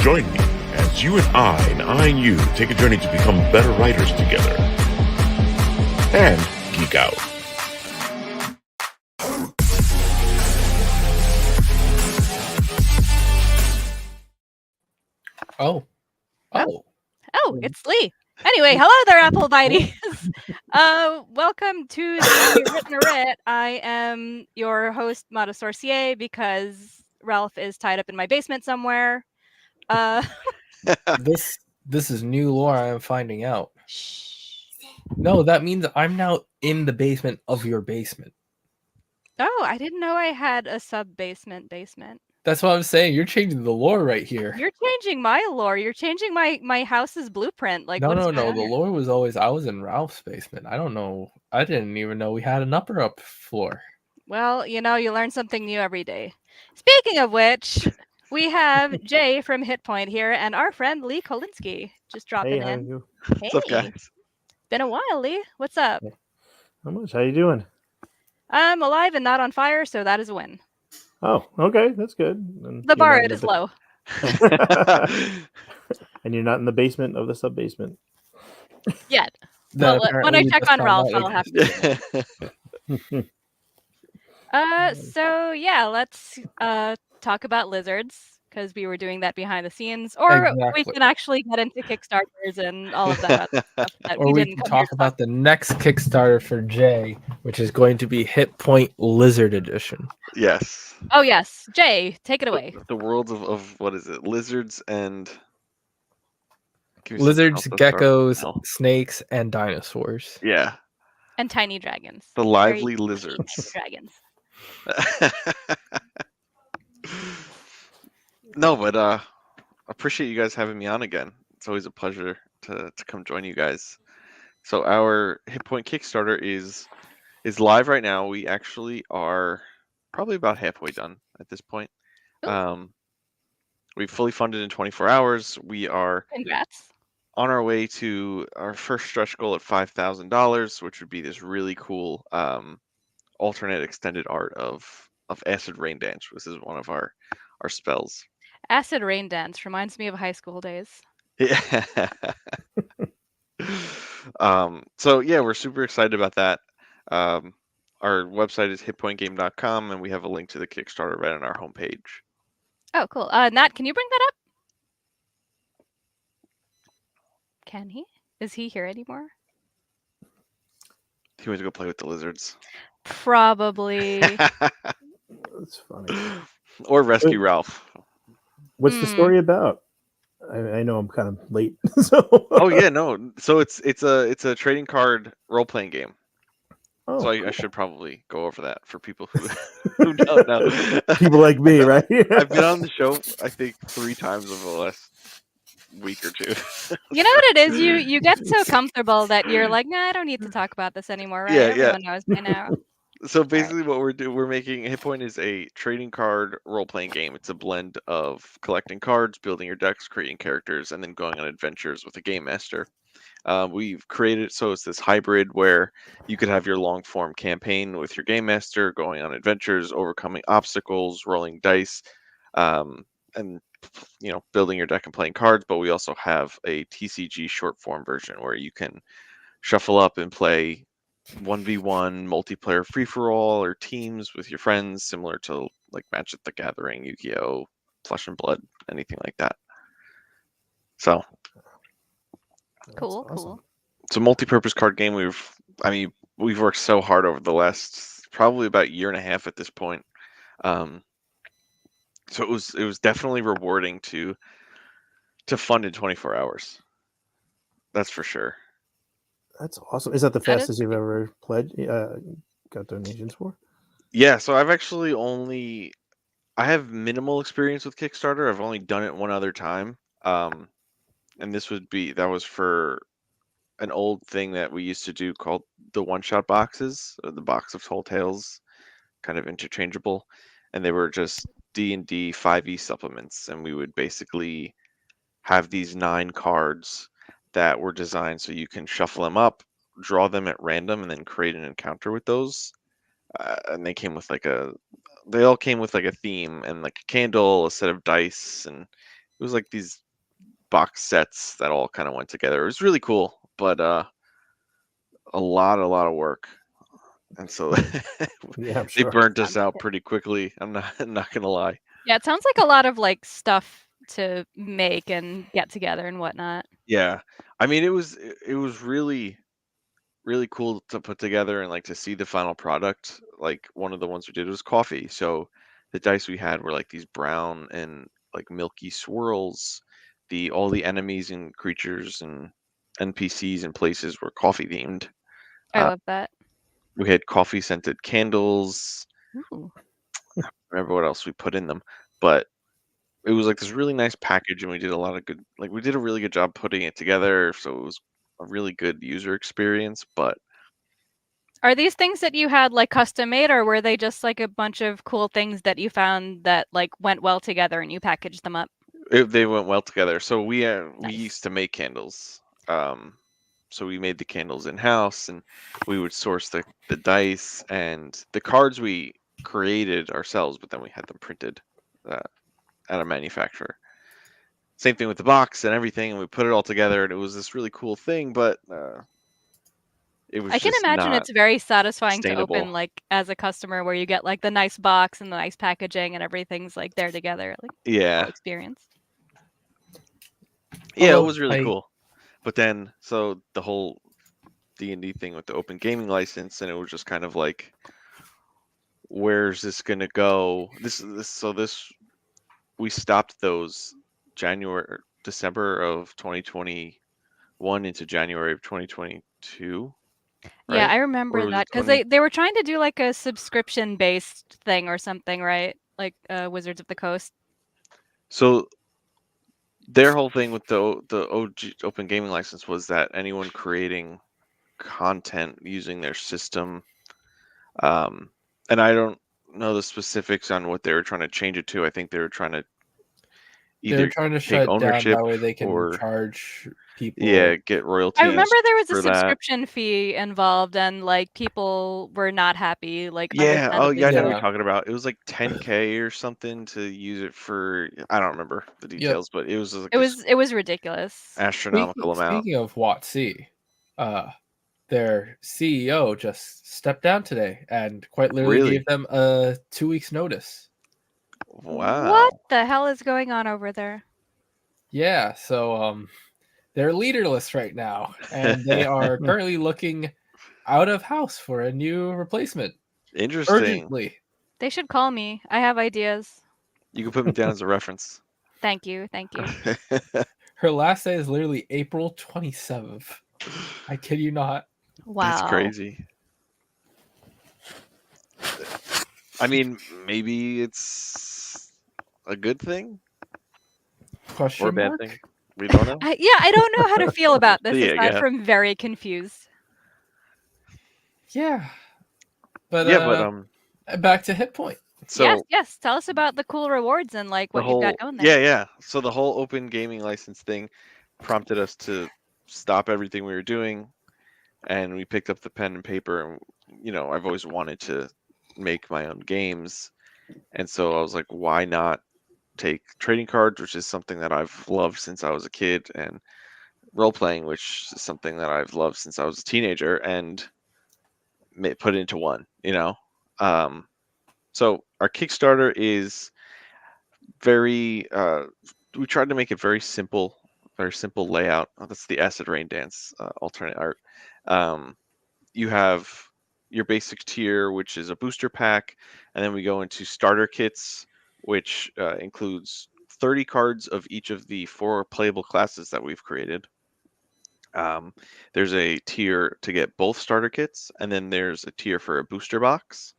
Join me as you and I and you take a journey to become better writers together and geek out. Oh, it's Lee. Anyway, hello there, Apple Bites. Welcome to the Written Writ. I am your host, Mata Sorcier, because Ralph is tied up in my basement somewhere. this is new lore I am finding out. Shh. No, that means I'm now in the basement of your basement. Oh, I didn't know I had a sub-basement. That's what I'm saying. You're changing the lore right here. You're changing my lore. You're changing my house's blueprint. Like, No. what's The going on here? lore was always I was in Ralph's basement. I don't know. I didn't even know we had an upper floor. Well, you learn something new every day. Speaking of which, we have Jay from Hit Point here and our friend Lee Kolinsky just dropping Hey, how in. you? Hey, What's up, guys? been a while, Lee. What's up? How much? How you doing? I'm alive and not on fire, so that is a win. Oh, okay, that's good. And The bar rate is low. And you're not in the basement of the sub basement. Yet. Well, when I check on Ralph, I'll have to. So yeah, let's talk about lizards, because we were doing that behind the scenes, or we can actually get into Kickstarters and all of that other stuff that or we can talk about the next Kickstarter for Jay, which is going to be Hit Point Lizard Edition. Yes. Oh yes, Jay, take it away. The world of what is it? Lizards and lizards, geckos, snakes, and dinosaurs. Yeah. And tiny dragons. The lively lizards. Dragons. No, but appreciate you guys having me on again. It's always a pleasure to come join you guys. So our Hit Point Kickstarter is live right now. We actually are probably about halfway done at this point. We've fully funded in 24 hours. We are Congrats. On our way to our first stretch goal at $5,000, which would be this really cool alternate extended art of Acid Rain Dance, which is one of our spells. Acid Rain Dance reminds me of high school days. Yeah. So yeah, we're super excited about that. Our website is hitpointgame.com, and we have a link to the Kickstarter right on our homepage. Oh, cool. Nat, can you bring that up? Can he? Is he here anymore? He went to go play with the lizards. Probably. That's funny. Or rescue Ralph. What's the story about? I know I'm kind of late. So. Oh yeah, no. So it's a trading card role playing game. Oh, so cool. I should probably go over that for people who don't know. People like me, right? I've been on the show I think 3 times over the last week or 2. You know what it is? You get so comfortable that you're like, nah, I don't need to talk about this anymore, right? Yeah, Everyone knows by now. So basically what we're making Hit Point is a trading card role-playing game. It's a blend of collecting cards, building your decks, creating characters, and then going on adventures with a game master. We've created so it's this hybrid where you could have your long-form campaign with your game master, going on adventures, overcoming obstacles, rolling dice, and building your deck and playing cards. But we also have a TCG short-form version where you can shuffle up and play 1v1 multiplayer free-for-all or teams with your friends, similar to like Magic the Gathering, Yu-Gi-Oh, Flesh and Blood, anything like that. So cool. It's a multi-purpose card game. We've worked so hard over the last probably about 1.5 years at this point. So it was definitely rewarding to fund in 24 hours. That's for sure. That's awesome. Is that the fastest you've ever got donations for? Yeah, so I've actually I have minimal experience with Kickstarter. I've only done it one other time. And that was for an old thing that we used to do called the one-shot boxes, or the box of Tall Tales, kind of interchangeable. And they were just D&D 5e supplements. And we would basically have these 9 cards that were designed so you can shuffle them up, draw them at random, and then create an encounter with those. And they all came with like a theme and like a candle, a set of dice, and was like these box sets that all kind of went together. It was really cool, but a lot of work, and so Yeah, I'm they sure. burnt us Sounds like out it. pretty quickly. I'm not gonna lie. Yeah, it sounds like a lot of like stuff to make and get together and whatnot. Yeah, I mean it was really cool to put together and like to see the final product. Like one of the ones we did was coffee. So the dice we had were like these brown and like milky swirls. All the enemies and creatures and NPCs and places were coffee themed. I Uh, love that. we had coffee scented candles. Ooh. I remember what else we put in them, but it was like this really nice package, and we did a lot of good. Like we did a really good job putting it together, so it was a really good user experience. But Are these things that you had like custom made, or were they just like a bunch of cool things that you found that like went well together and you packaged them up? they went well together. So we Nice. used to make candles. So we made the candles in house, and we would source the dice and the cards we created ourselves, but then we had them printed uh, at a manufacturer. Same thing with the box and everything, and we put it all together, and it was this really cool thing. But it was I can just imagine not it's very satisfying to sustainable. open like as a customer where you get like the nice box and the nice packaging and everything's like there together. Like whole Yeah, experience. yeah, it Although was really I cool. But then, so the whole D&D thing with the open gaming license, and it was just kind of like, where's this gonna go? This we stopped those December of 2021 into January of 2022, Yeah, right? I Or remember was it that because 20? they were trying to do like a subscription based thing or something, right? Like Wizards of the Coast. So their whole thing with the OG open gaming license was that anyone creating content using their system, um, and I don't know the specifics on what they were trying to change it to. I think they were trying to they're either trying to take shut it down ownership that way they can or charge people. get I royalties remember there was a for that. subscription fee involved and like people were not happy, like Yeah, oh understandably yeah, I know what so. you're Yeah. talking about. It was like 10K or something to use it for. I don't remember the Yep. details, but it was like It this was ridiculous. astronomical amount. Speaking of WotC, their CEO just stepped down today and quite literally Really? gave them a 2 weeks notice. What Wow. the hell is going on over there? Yeah, so they're leaderless right now, and they are currently looking out of house for a new replacement Interesting. urgently. They should call me. I have ideas. You can put me down as a reference. Thank you. Thank you. Her last day is literally April 27th. I kid you not. That's Wow. crazy. I mean, maybe it's a good thing or a Question bad mark? thing. We don't know. Yeah, I don't know how to feel about this Yeah, aside yeah. from very confused. Yeah. But Yeah, but back to Hit Point. so Yes. Tell us about the cool rewards and like the what you've got whole going there. yeah. So the whole open gaming license thing prompted us to stop everything we were doing, and we picked up the pen and paper. And I've always wanted to make my own games, and so I was like, why not take trading cards, which is something that I've loved since I was a kid, and role playing, which is something that I've loved since I was a teenager, and put it into one. So our Kickstarter is very. We tried to make it very simple layout. Oh, that's the Acid Rain Dance alternate art. You have your basic tier, which is a booster pack, and then we go into starter kits, which includes 30 cards of each of the 4 playable classes that we've created. There's a tier to get both starter kits, and then there's a tier for a booster box,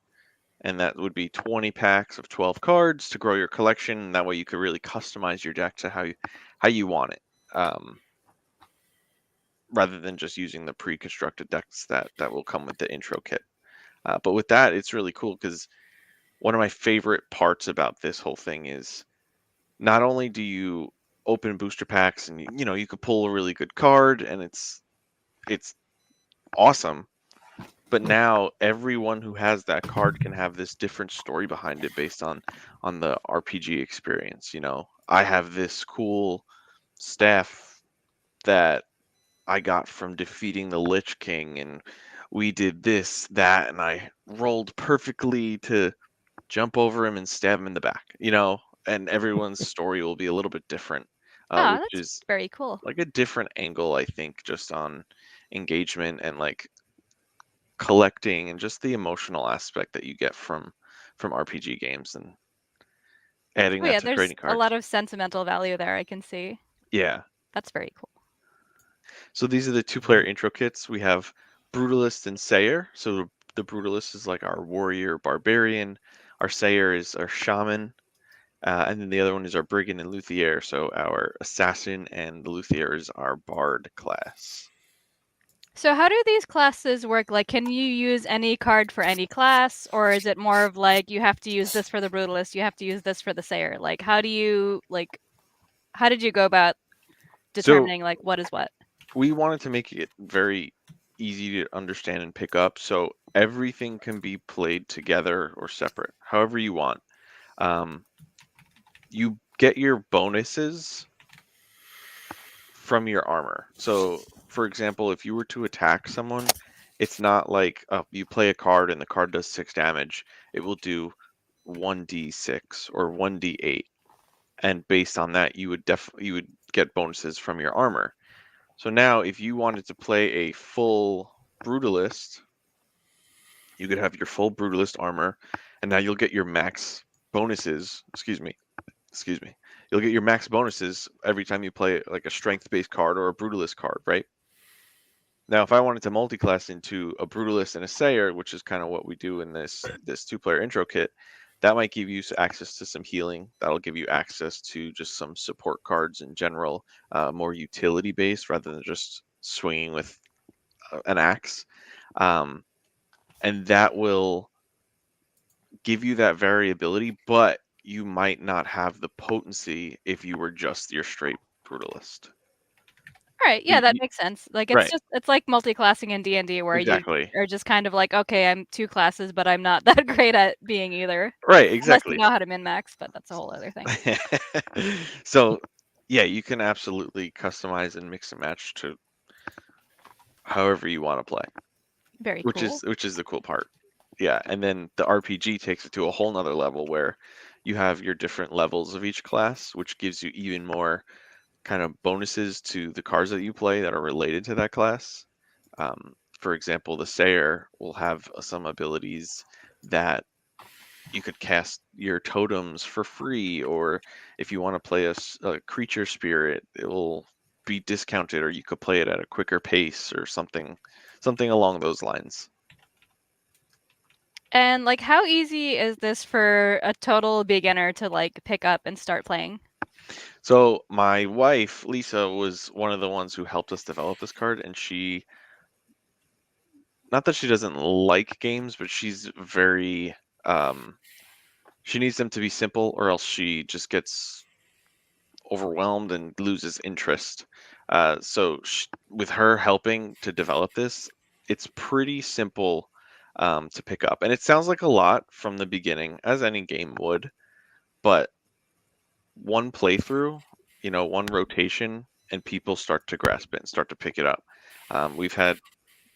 and that would be 20 packs of 12 cards to grow your collection. And that way you could really customize your deck to how you want it, rather than just using the pre-constructed decks that will come with the intro kit. But with that, it's really cool because one of my favorite parts about this whole thing is not only do you open booster packs and you can pull a really good card and it's awesome, But now everyone who has that card can have this different story behind it based on the RPG experience. You know, I have this cool staff that I got from defeating the Lich King, and we did this, that, and I rolled perfectly to jump over him and stab him in the back. You know, and everyone's story will be a little bit different, Oh, which that's is very cool. like a different angle, I think, just on engagement and like collecting and just the emotional aspect that you get from RPG games and adding Oh that yeah, to there's trading a cards. lot of sentimental value there, I can see. Yeah. That's very cool. So these are the 2-player intro kits. We have Brutalist and Sayer. So the Brutalist is like our warrior barbarian. Our Sayer is our shaman. And then the other one is our Brigand and Luthier. So our assassin and the Luthier is our bard class. So how do these classes work? Like, can you use any card for any class, or is it more of like you have to use this for the Brutalist, you have to use this for the Sayer? Like, how did you go about So determining like what is what? we wanted to make it very easy to understand and pick up, so everything can be played together or separate, however you want. You get your bonuses from your armor. So, for example, if you were to attack someone, it's not like you play a card and the card does 6 damage. It will do 1d6 or 1d8, and based on that, you would get bonuses from your armor. So now, if you wanted to play a full Brutalist, you could have your full Brutalist armor, and now you'll get your max bonuses. Excuse me. You'll get your max bonuses every time you play like a strength-based card or a Brutalist card, right? Now, if I wanted to multi-class into a Brutalist and a Sayer, which is kind of what we do in this 2-player intro kit, that might give you access to some healing. That'll give you access to just some support cards in general, more utility-based rather than just swinging with an axe. And that will give you that variability, but you might not have the potency if you were just your straight Brutalist. All right, yeah, that makes sense. Like Right. it's like multi-classing in D&D where Exactly. you are just kind of like, okay, I'm 2 classes, but I'm not that great at being either. Right, Unless exactly. you know how to min-max, but that's a whole other thing. So, yeah, you can absolutely customize and mix and match to however you want to play. Very cool. Which is the cool part. Yeah, and then the RPG takes it to a whole nother level where you have your different levels of each class, which gives you even more kind of bonuses to the cards that you play that are related to that class. For example, the Sayer will have some abilities that you could cast your totems for free, or if you want to play a creature spirit, it will be discounted, or you could play it at a quicker pace or something along those lines. And like, how easy is this for a total beginner to like pick up and start playing? So my wife, Lisa, was one of the ones who helped us develop this card, and she, not that she doesn't like games, but she's very, she needs them to be simple or else she just gets overwhelmed and loses interest. So with her helping to develop this, it's pretty simple to pick up. And it sounds like a lot from the beginning, as any game would, but one playthrough, one rotation, and people start to grasp it and start to pick it up. We've had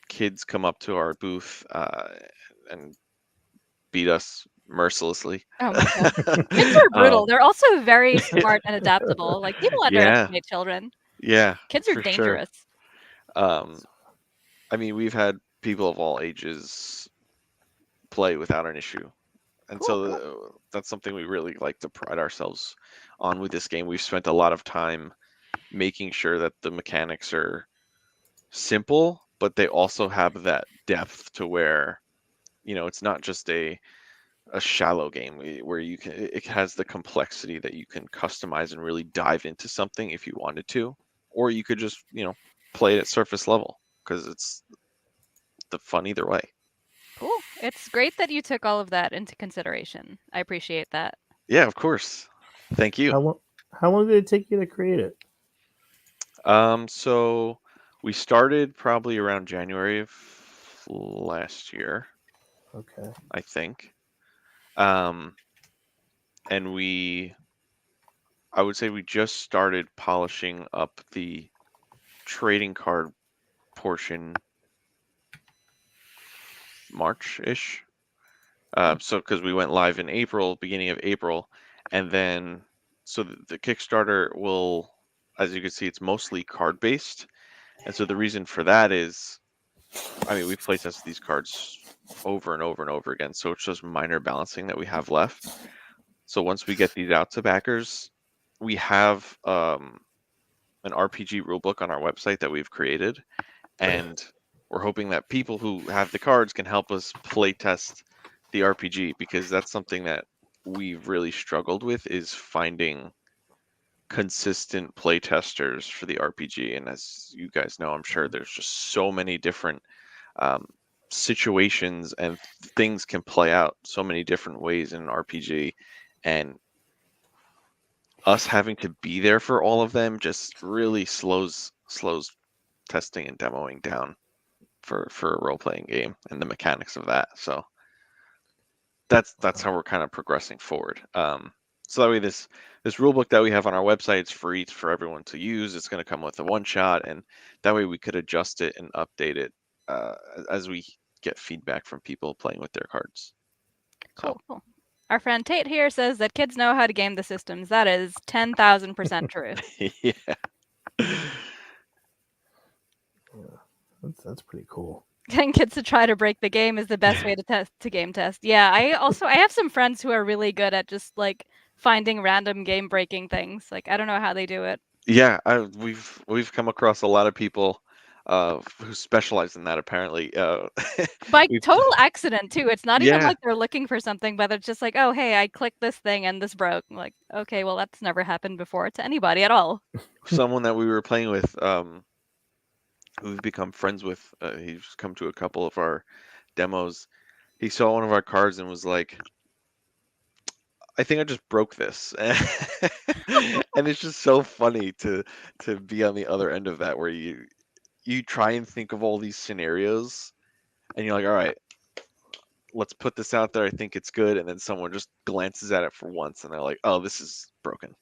kids come up to our booth and beat us mercilessly. Oh my god. Kids are brutal. They're also very smart and adaptable. Like, people Yeah. underestimate children. Yeah. Kids are for dangerous. Sure. I mean, we've had people of all ages play without an issue. And Cool. so that's something we really like to pride ourselves on with this game. We've spent a lot of time making sure that the mechanics are simple, but they also have that depth to where, it's not just a shallow game where it has the complexity that you can customize and really dive into something if you wanted to, or you could just, play it at surface level because it's the fun either way. Cool. It's great that you took all of that into consideration. I appreciate that. Yeah, of course. Thank you. How long did it take you to create it? So we started probably around January of last year, Okay. I think. And I would say we just started polishing up the trading card portion March-ish. So because we went live in April, beginning of April, and then so the Kickstarter will, as you can see, it's mostly card based, and so the reason for that is, I mean, we've playtested these cards over and over and over again, so it's just minor balancing that we have left. So once we get these out to backers, we have an RPG rulebook on our website that we've created, and we're hoping that people who have the cards can help us play test the RPG, because that's something that we've really struggled with, is finding consistent play testers for the RPG. And as you guys know, I'm sure there's just so many different situations and things can play out so many different ways in an RPG, and us having to be there for all of them just really slows testing and demoing down for a role-playing game and the mechanics of that. So that's how we're kind of progressing forward. So that way this rulebook that we have on our website is free for everyone to use. It's going to come with a one-shot, and that way we could adjust it and update it as we get feedback from people playing with their cards. Cool. Our friend Tate here says that kids know how to game the systems. That is 10,000% true. Yeah. That's pretty cool. Getting kids to try to break the game is the best way to game test. Yeah, I have some friends who are really good at just like finding random game breaking things. Like I don't know how they do it. Yeah, we've come across a lot of people who specialize in that, apparently. By total accident too. It's not even Yeah. like they're looking for something, but it's just like, oh hey, I clicked this thing and this broke. I'm like, okay, well that's never happened before to anybody at all. Someone that we were playing with, who we've become friends with, he's come to a couple of our demos. He saw one of our cards and was like, I think I just broke this. And it's just so funny to be on the other end of that, where you try and think of all these scenarios and you're like, all right, let's put this out there. I think it's good. And then someone just glances at it for once and they're like, oh, this is broken.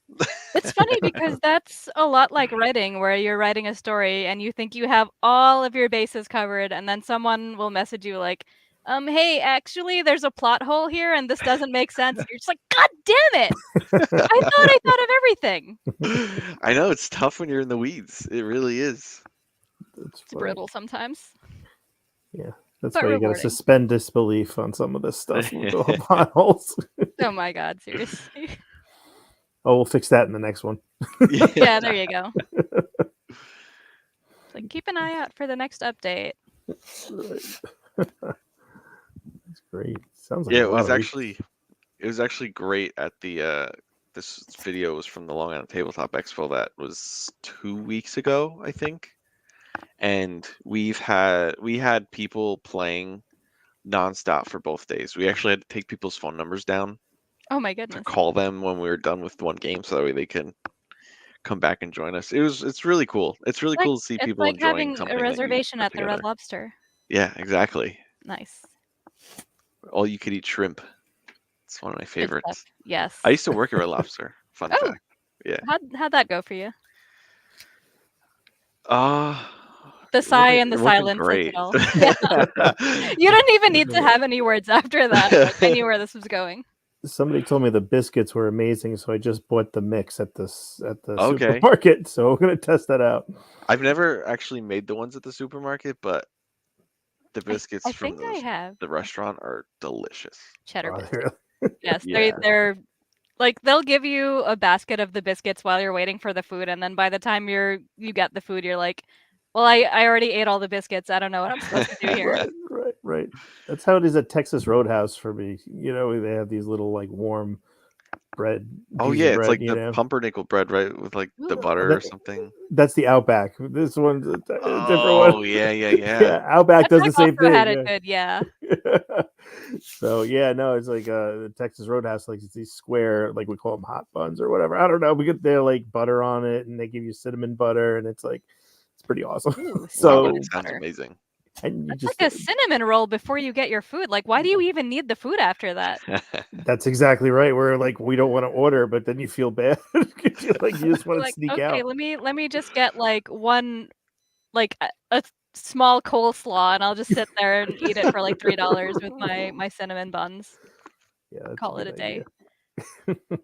It's funny because that's a lot like writing, where you're writing a story and you think you have all of your bases covered, and then someone will message you like, hey, actually there's a plot hole here and this doesn't make sense. And you're just like, God damn it. I thought of everything. I know, it's tough when you're in the weeds. It really is. It's It's brutal sometimes. Yeah. That's but why you got to rewarding. suspend disbelief on some of this stuff with the potholes. Oh my God, seriously. Oh, we'll fix that in the next one. Yeah, there you go. Like, keep an eye out for the next update. Right. That's great. Sounds like Yeah, a it lot was of actually great at the this video was from the Long Island Tabletop Expo that was 2 weeks ago, I think. And we had people playing nonstop for both days. We actually had to take people's phone numbers down Oh my to goodness. call them when we were done with one game, so that way they can come back and join us. It's really cool. It's really cool to see It's people like enjoying having something a that you reservation put at the Red together. Lobster. Yeah, exactly. Nice. All you could eat shrimp. It's one of my Good favorites. stuff. Yes. I used to work at Red Lobster. Fun Oh. fact. Yeah. How'd that go for you? The It sigh wasn't- and the it wasn't silence says great. it all. Yeah. You didn't even need to have any words after that. Like, I knew where this was going. Somebody told me the biscuits were amazing, so I just bought the mix at the Okay. supermarket. So we're gonna test that out. I've never actually made the ones at the supermarket, but the biscuits I from think I have the restaurant are delicious. cheddar Oh, biscuits. really? Yes, Yeah. they're like, they'll give you a basket of the biscuits while you're waiting for the food, and then by the time you get the food, you're like, well, I already ate all the biscuits. I don't know what I'm supposed to do here. Right. That's how it is at Texas Roadhouse for me. You know, they have these little like warm bread. Oh pieces yeah, of it's bread, like you the know? pumpernickel bread, right? With like the Ooh. butter or something. That's the Outback. This one's a different Oh one. yeah. Yeah, Outback does the Outback same also thing. had it yeah. good, yeah. So yeah, no, it's like the Texas Roadhouse, like it's these square, like we call them hot buns or whatever. I don't know. We get their like butter on it, and they give you cinnamon butter, and it's like it's pretty awesome. Ooh, So cinnamon Sounds butter. amazing. And you It's just like a cinnamon roll before you get your food. Like, why do you even need the food after that? that's exactly right. We're like, we don't want to order, but then you feel bad. you just want to Like, sneak okay, out. let me just get like one, like a small coleslaw, and I'll just sit there and eat it for like $3 with my cinnamon buns. Yeah, that's Call a it a good day. idea.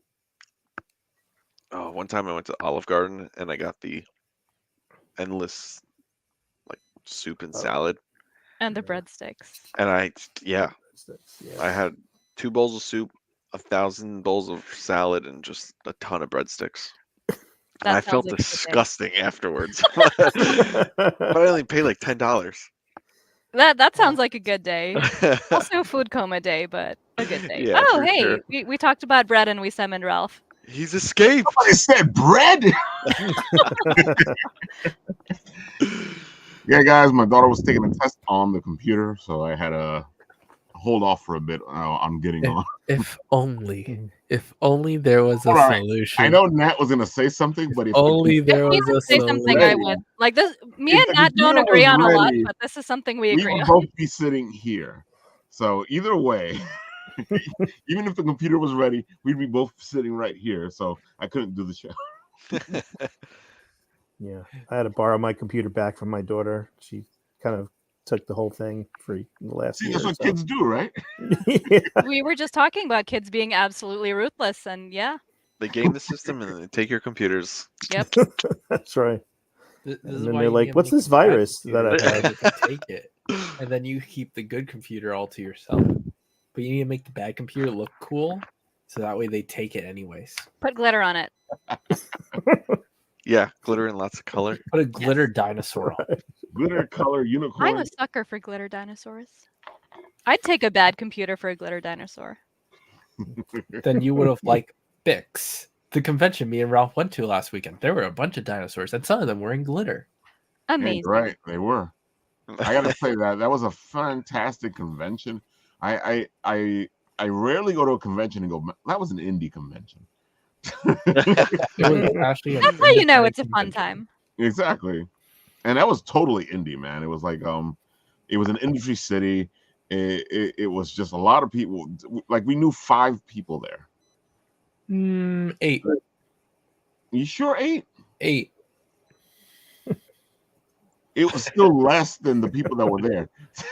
Oh, one time I went to Olive Garden and I got the endless like soup and Oh. salad. And the Yeah. breadsticks. And I Yeah. I had 2 bowls of soup, 1,000 bowls of salad, and just a ton of breadsticks. And I That sounds felt like a good day. disgusting afterwards. But I only paid like $10. That sounds like a good day. Also food coma day, but a good day. Yeah, Oh, for hey, sure. we talked about bread and we summoned Ralph. He's escaped. Somebody said bread. Yeah, guys, my daughter was taking a test on the computer, so I had to hold off for a bit. I'm getting on. If only there was a All right. solution. I know Nat was gonna say something, but if Only If there he was didn't a say something, I solution. would. Like this, me If and the Nat don't computer agree was on a lot, ready, but this is something we we agree would on. both be sitting here. So either way, even if the computer was ready, we'd be both sitting right here. So I couldn't do the show. Yeah, I had to borrow my computer back from my daughter. She kind of took the whole thing for the last See, year. that's or what so. kids do, right? Yeah, We were just talking about kids being absolutely ruthless, and yeah, They game the system and then they take your computers. yep. that's right. This And is then why they're you like, need to "What's make this a bad virus that I computer have?" so they can take it, and then you keep the good computer all to yourself. But you need to make the bad computer look cool, so that way they take it anyways. Put glitter on it. Yeah, glitter and lots of color. Put a glitter dinosaur on. Glitter color unicorn. I'm a sucker for glitter dinosaurs. I'd take a bad computer for a glitter dinosaur. Then you would have liked Bix, the convention me and Ralph went to last weekend. There were a bunch of dinosaurs, and some of them were in glitter. Yeah, Amazing. right, they were. I gotta say that was a fantastic convention. I rarely go to a convention and go, that was an indie convention. It was actually That's how you know it's a fun time. Exactly. And that was totally indie, man. It was like it was an industry city. It was just a lot of people. Like we knew 5 people there. 8. You sure 8? 8. It was still less than the people that were there.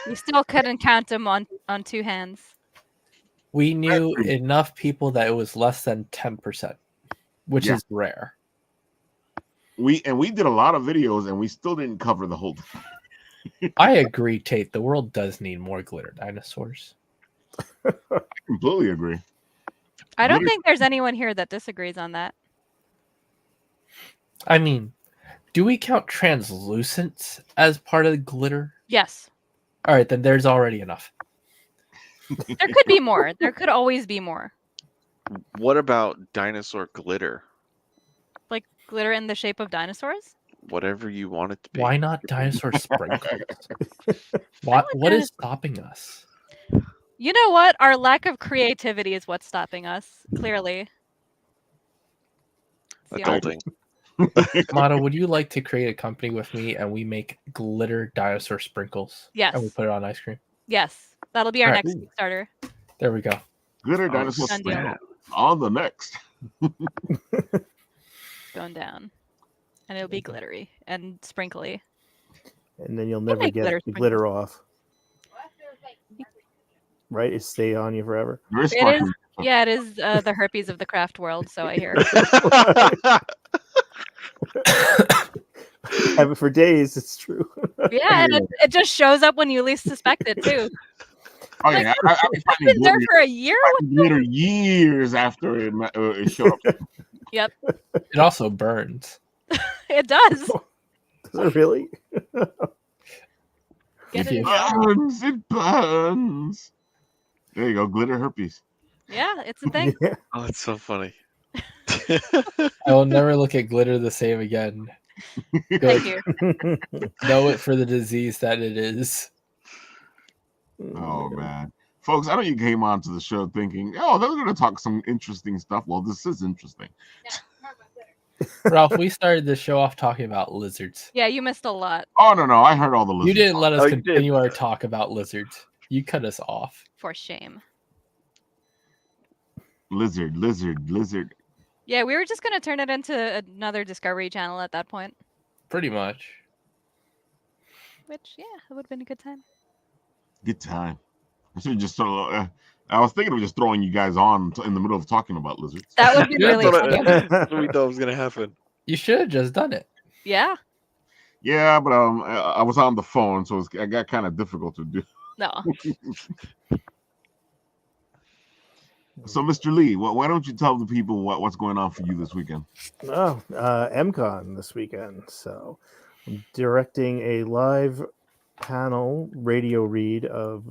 You still couldn't count them on 2 hands. We knew enough people that it was less than 10%, which Yeah. is rare. We did a lot of videos and we still didn't cover the whole thing. I agree, Tate. The world does need more glitter dinosaurs. I completely agree. I don't Glitter- think there's anyone here that disagrees on that. I mean, do we count translucents as part of the glitter? Yes. All right, then there's already enough. There could be more. There could always be more. What about dinosaur glitter? Like glitter in the shape of dinosaurs? Whatever you want it to be. Why not dinosaur sprinkles? What is stopping us? You know what? Our lack of creativity is what's stopping us, clearly. It's the only- Adulting. Mata, would you like to create a company with me and we make glitter dinosaur sprinkles? Yes. And we put it on ice cream? Yes. That'll be our Alright. next Kickstarter. There we go. Glitter dinosaur Done deal. sprinkle on the next. Going down. And it'll be glittery and sprinkly. And then you'll never make get glitter the glitter off. Right? It stay on you forever. There is It sparkling. is, yeah, it is the herpes of the craft world, so I hear. Have it for days. It's true. Yeah, and it just shows up when you least suspect it, too. Oh yeah, I've been I've finding been there glitter, for a year? glitter years after it showed up. Yep, It also burns. it does. Does it really? Get If it you- in- It burns. There you go, glitter herpes. Yeah, it's a thing. Yeah. Oh, that's so funny. I will never look at glitter the same again. Thank you. Know it for the disease that it is. Oh man, folks, I know you came on to the show thinking, oh, they're going to talk some interesting stuff. Well, this is interesting. Ralph, we started the show off talking about lizards. Yeah, you missed a lot. Oh no, I heard all the lizards. You didn't let us Oh, you did. continue our talk about lizards. You cut us off. For shame. Lizard. Yeah, we were just gonna turn it into another Discovery Channel at that point. Pretty much. Which, yeah, it would have been a good time. Good time. I should just I was thinking of just throwing you guys on in the middle of talking about lizards. That would be really funny. That's what we thought was gonna happen. You should have just done it. Yeah. Yeah, but I was on the phone, so it got kind of difficult to do. No. So, Mr. Lee, why don't you tell the people what's going on for you this weekend? Oh, Emcon this weekend. So I'm directing a live panel radio read of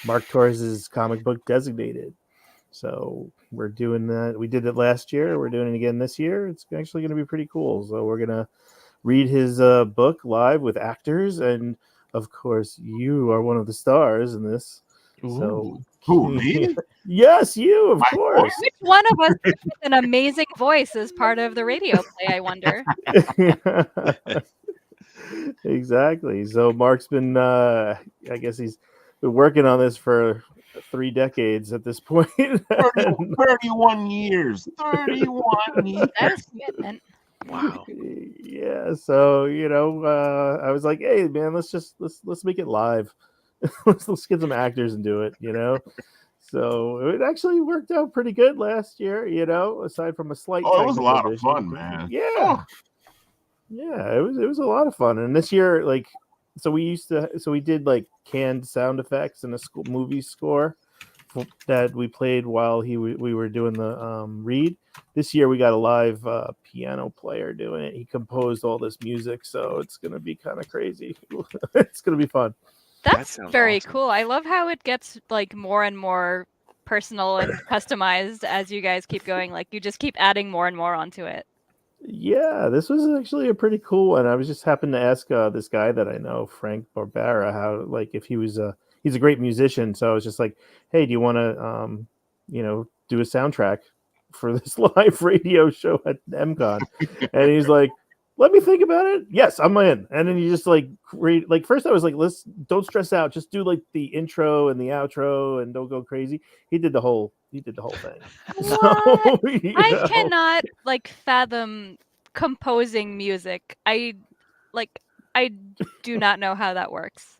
Mark Torres's comic book Designated. So we're doing that. We did it last year. We're doing it again this year. It's actually going to be pretty cool. So we're going to read his book live with actors. And of course, you are one of the stars in this. So Who, me? Yes, you, of course. Which one of us with an amazing voice is part of the radio play, I wonder? Exactly. So Mark's been I guess he's been working on this for 3 decades at this point. 31 years. 31 years. That is commitment. Wow. Yeah, so I was like, hey man, let's make it live. let's get some actors and do it, So it actually worked out pretty good last year, aside from a slight. Oh, it was a lot of technical fun, issue. man. Yeah. Yeah, it was a lot of fun. And this year, we did like canned sound effects and a movie score that we played while we were doing the read. This year we got a live piano player doing it. He composed all this music, so it's gonna be kind of crazy. It's gonna be fun. That's sounds very awesome. cool. I love how it gets like more and more personal and customized as you guys keep going. Like you just keep adding more and more onto it. Yeah, this was actually a pretty cool one. I was just happened to ask this guy that I know, Frank Barbera, how if he was he's a great musician. So I was just like, hey, do you want to do a soundtrack for this live radio show at MCon? And he's like, let me think about it. Yes, I'm in. And then you just first I was like, don't stress out. Just do like the intro and the outro and don't go crazy. He did the whole thing. What? So, I cannot fathom composing music. I do not know how that works.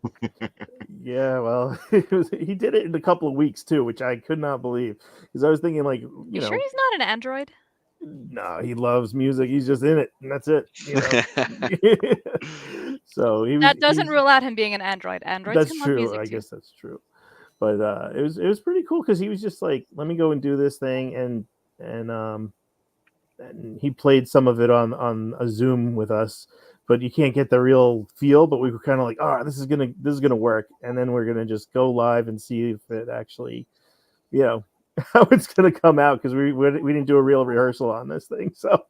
Yeah, well, he did it in a couple of weeks too, which I could not believe because I was thinking You sure he's not an android? no, he loves music. He's just in it, and that's it. So That doesn't rule out him being an android. Androids That's can love true. music I too. guess that's true. But it was pretty cool because he was just like, let me go and do this thing, and he played some of it on a Zoom with us, but you can't get the real feel. But we were kind of like, oh, this is gonna work, and then we're gonna just go live and see if it actually, how it's gonna come out because we didn't do a real rehearsal on this thing, so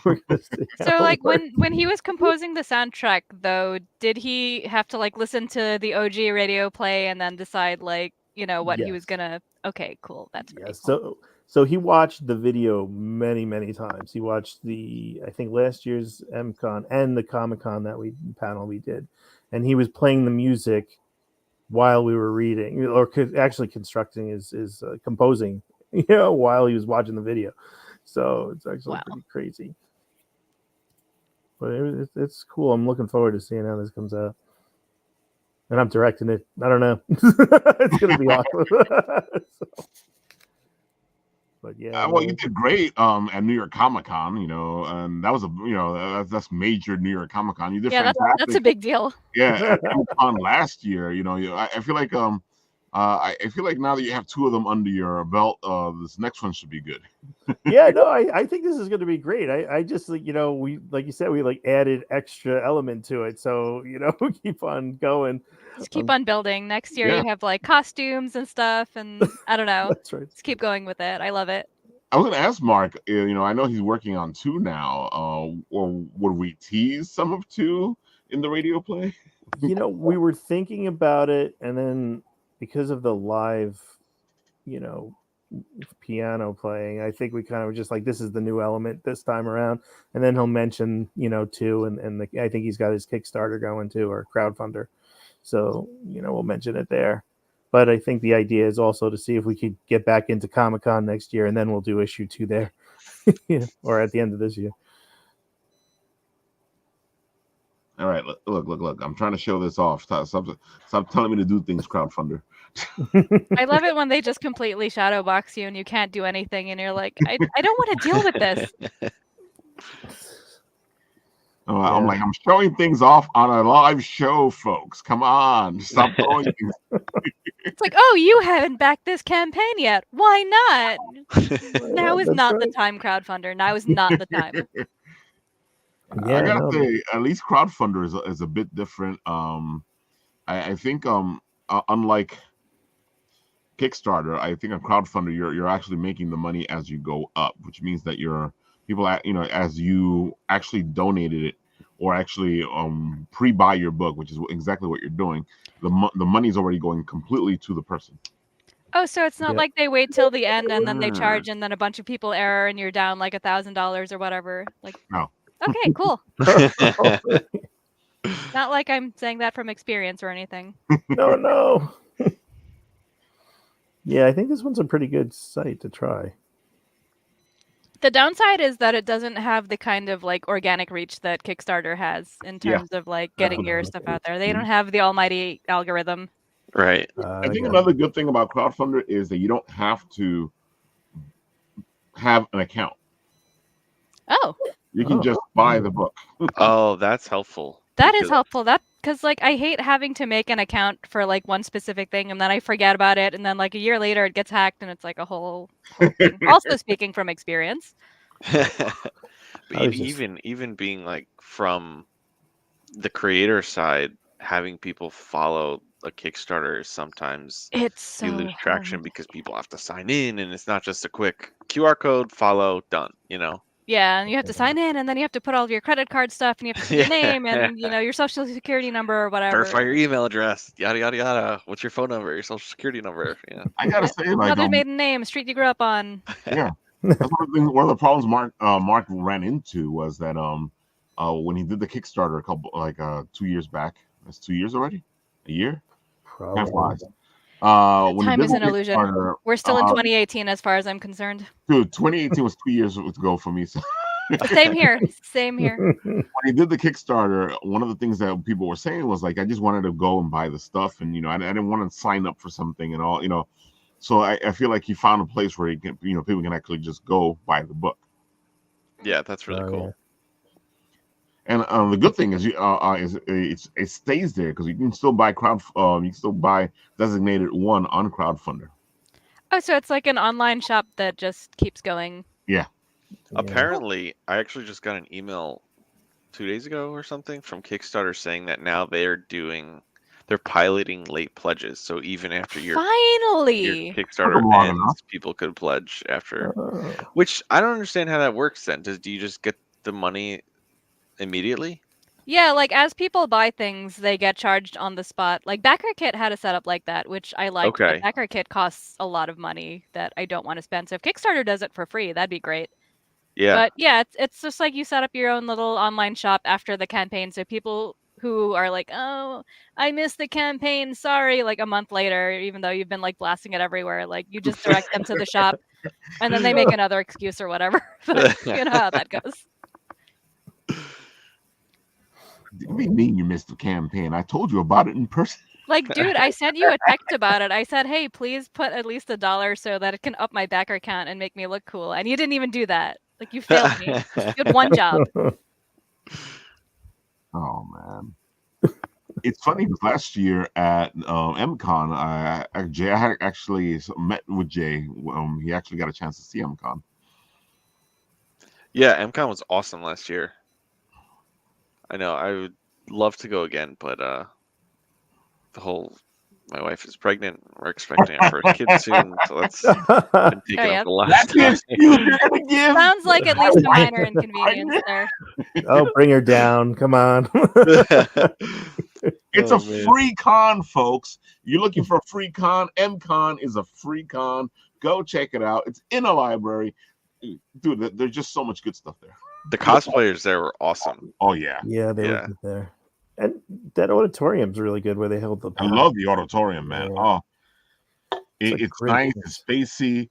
we're gonna see. So when he was composing the soundtrack though, did he have to listen to the OG radio play and then decide what he was Yes. gonna? Okay, cool. That's pretty Yes. cool. So he watched the video many times. He watched I think last year's MCon and the Comic-Con panel we did, and he was playing the music while we were reading, or actually constructing his composing, while he was watching the video. So it's actually pretty crazy. But it's cool. I'm looking forward to seeing how this comes out. And I'm directing it. I don't know. It's gonna be awesome. But yeah, Well, you did great at New York Comic Con, and that was that's major New York Comic Con. You did fantastic. That's a big deal. Yeah, at Emcon last year, I feel like I feel like now that you have 2 of them under your belt, this next one should be good. Yeah, no, I think this is going to be great. I just we like you said, we added extra element to it, so we keep on going. Just keep on building. Next year you have costumes and stuff, and I don't know. That's right. Just keep going with it. I love it. I was going to ask Mark. I know he's working on 2 now. Or would we tease some of 2 in the radio play? We were thinking about it, and then because of the live, piano playing. I think we kind of were just like, this is the new element this time around. And then he'll mention, too, and I think he's got his Kickstarter going too, or Crowdfunr. So, we'll mention it there. But I think the idea is also to see if we could get back into Comic-Con next year, and then we'll do issue 2 there, or at the end of this year. All right, look. I'm trying to show this off. Stop telling me to do things, Crowdfunr. I love it when they just completely shadow box you and you can't do anything, and you're like, I don't want to deal with this. I'm like, I'm showing things off on a live show, folks. Come on, stop throwing things. It's like, oh, you haven't backed this campaign yet. Why not? Now is not the time, Crowdfunr. Now is not the time. Yeah, I gotta say, at least Crowdfunr is a bit different. I think unlike Kickstarter, I think on Crowdfunr you're actually making the money as you go up, which means that people as you actually donated it or actually pre-buy your book, which is exactly what you're doing. The money's already going completely to the person. Oh, so it's not like they wait till the end and then they charge and then a bunch of people error and you're down like $1,000 or whatever. Like, no. Okay, cool. Not like I'm saying that from experience or anything. No. Yeah, I think this one's a pretty good site to try. The downside is that it doesn't have the kind of like organic reach that Kickstarter has in terms of like getting your stuff out there. They don't have the almighty algorithm. Right. I think another good thing about Crowdfunr is that you don't have to have an account. Oh. You can just buy the book. Oh, that's helpful. That is helpful. Because like I hate having to make an account for like one specific thing and then I forget about it and then like a year later it gets hacked and it's like a whole thing. Also speaking from experience. But even being like from the creator side, having people follow a Kickstarter is sometimes you lose traction because people have to sign in and it's not just a quick QR code, follow, done, Yeah, and you have to sign in, and then you have to put all of your credit card stuff, and you have to put your name and your social security number or whatever. Verify your email address, yada yada yada. What's your phone number? Your social security number. Yeah. I gotta say, like, mother's maiden name, street you grew up on. Yeah, that's one of the problems Mark ran into was that when he did the Kickstarter 2 years back. That's 2 years already. A year. Probably. Time is an illusion. We're still in 2018 as far as I'm concerned. Dude, 2018 was 2 years ago for me. So. Same here. When he did the Kickstarter, one of the things that people were saying was like, I just wanted to go and buy the stuff, and I didn't want to sign up for something and all, So I feel like he found a place where he can, people can actually just go buy the book. Yeah, that's really cool. Yeah. And the good thing is, it stays there because you can still buy Designated 1 on Crowdfunr. Oh, so it's like an online shop that just keeps going. Yeah. Apparently, I actually just got an email 2 days ago or something from Kickstarter saying that now they're piloting late pledges. So even after your Kickstarter ends, people could pledge after. Which I don't understand how that works. Then do you just get the money immediately? Yeah, like as people buy things, they get charged on the spot. Like BackerKit had a setup like that, which I liked. Okay. But BackerKit costs a lot of money that I don't want to spend. So if Kickstarter does it for free, that'd be great. Yeah. But yeah, it's just like you set up your own little online shop after the campaign. So people who are like, oh, I missed the campaign, sorry, like a month later, even though you've been like blasting it everywhere, like you just direct them to the shop and then they make another excuse or whatever. But you know how that goes. What do you mean you missed the campaign? I told you about it in person. Like, dude, I sent you a text about it. I said, hey, please put at least $1 so that it can up my backer count and make me look cool. And you didn't even do that. Like, you failed me. You had one job. Oh, man. It's funny because last year at Emcon, I had actually met with Jay. He actually got a chance to see Emcon. Yeah, Emcon was awesome last year. I know. I would love to go again, but my wife is pregnant. We're expecting our first kid soon, so that's been taking up a lot of time. Sounds like at least a minor inconvenience there. Oh, bring her down. Come on. It's Oh, a man. free con, folks. You're looking for a free con. Emcon is a free con. Go check it out. It's in a library. Dude, there's just so much good stuff there. The cosplayers there were awesome. Oh, yeah. Yeah, they were Yeah. good there. And that auditorium's really good where they held the. I love the auditorium, man. Yeah. Oh, It's a it's great nice. place. It's spacey.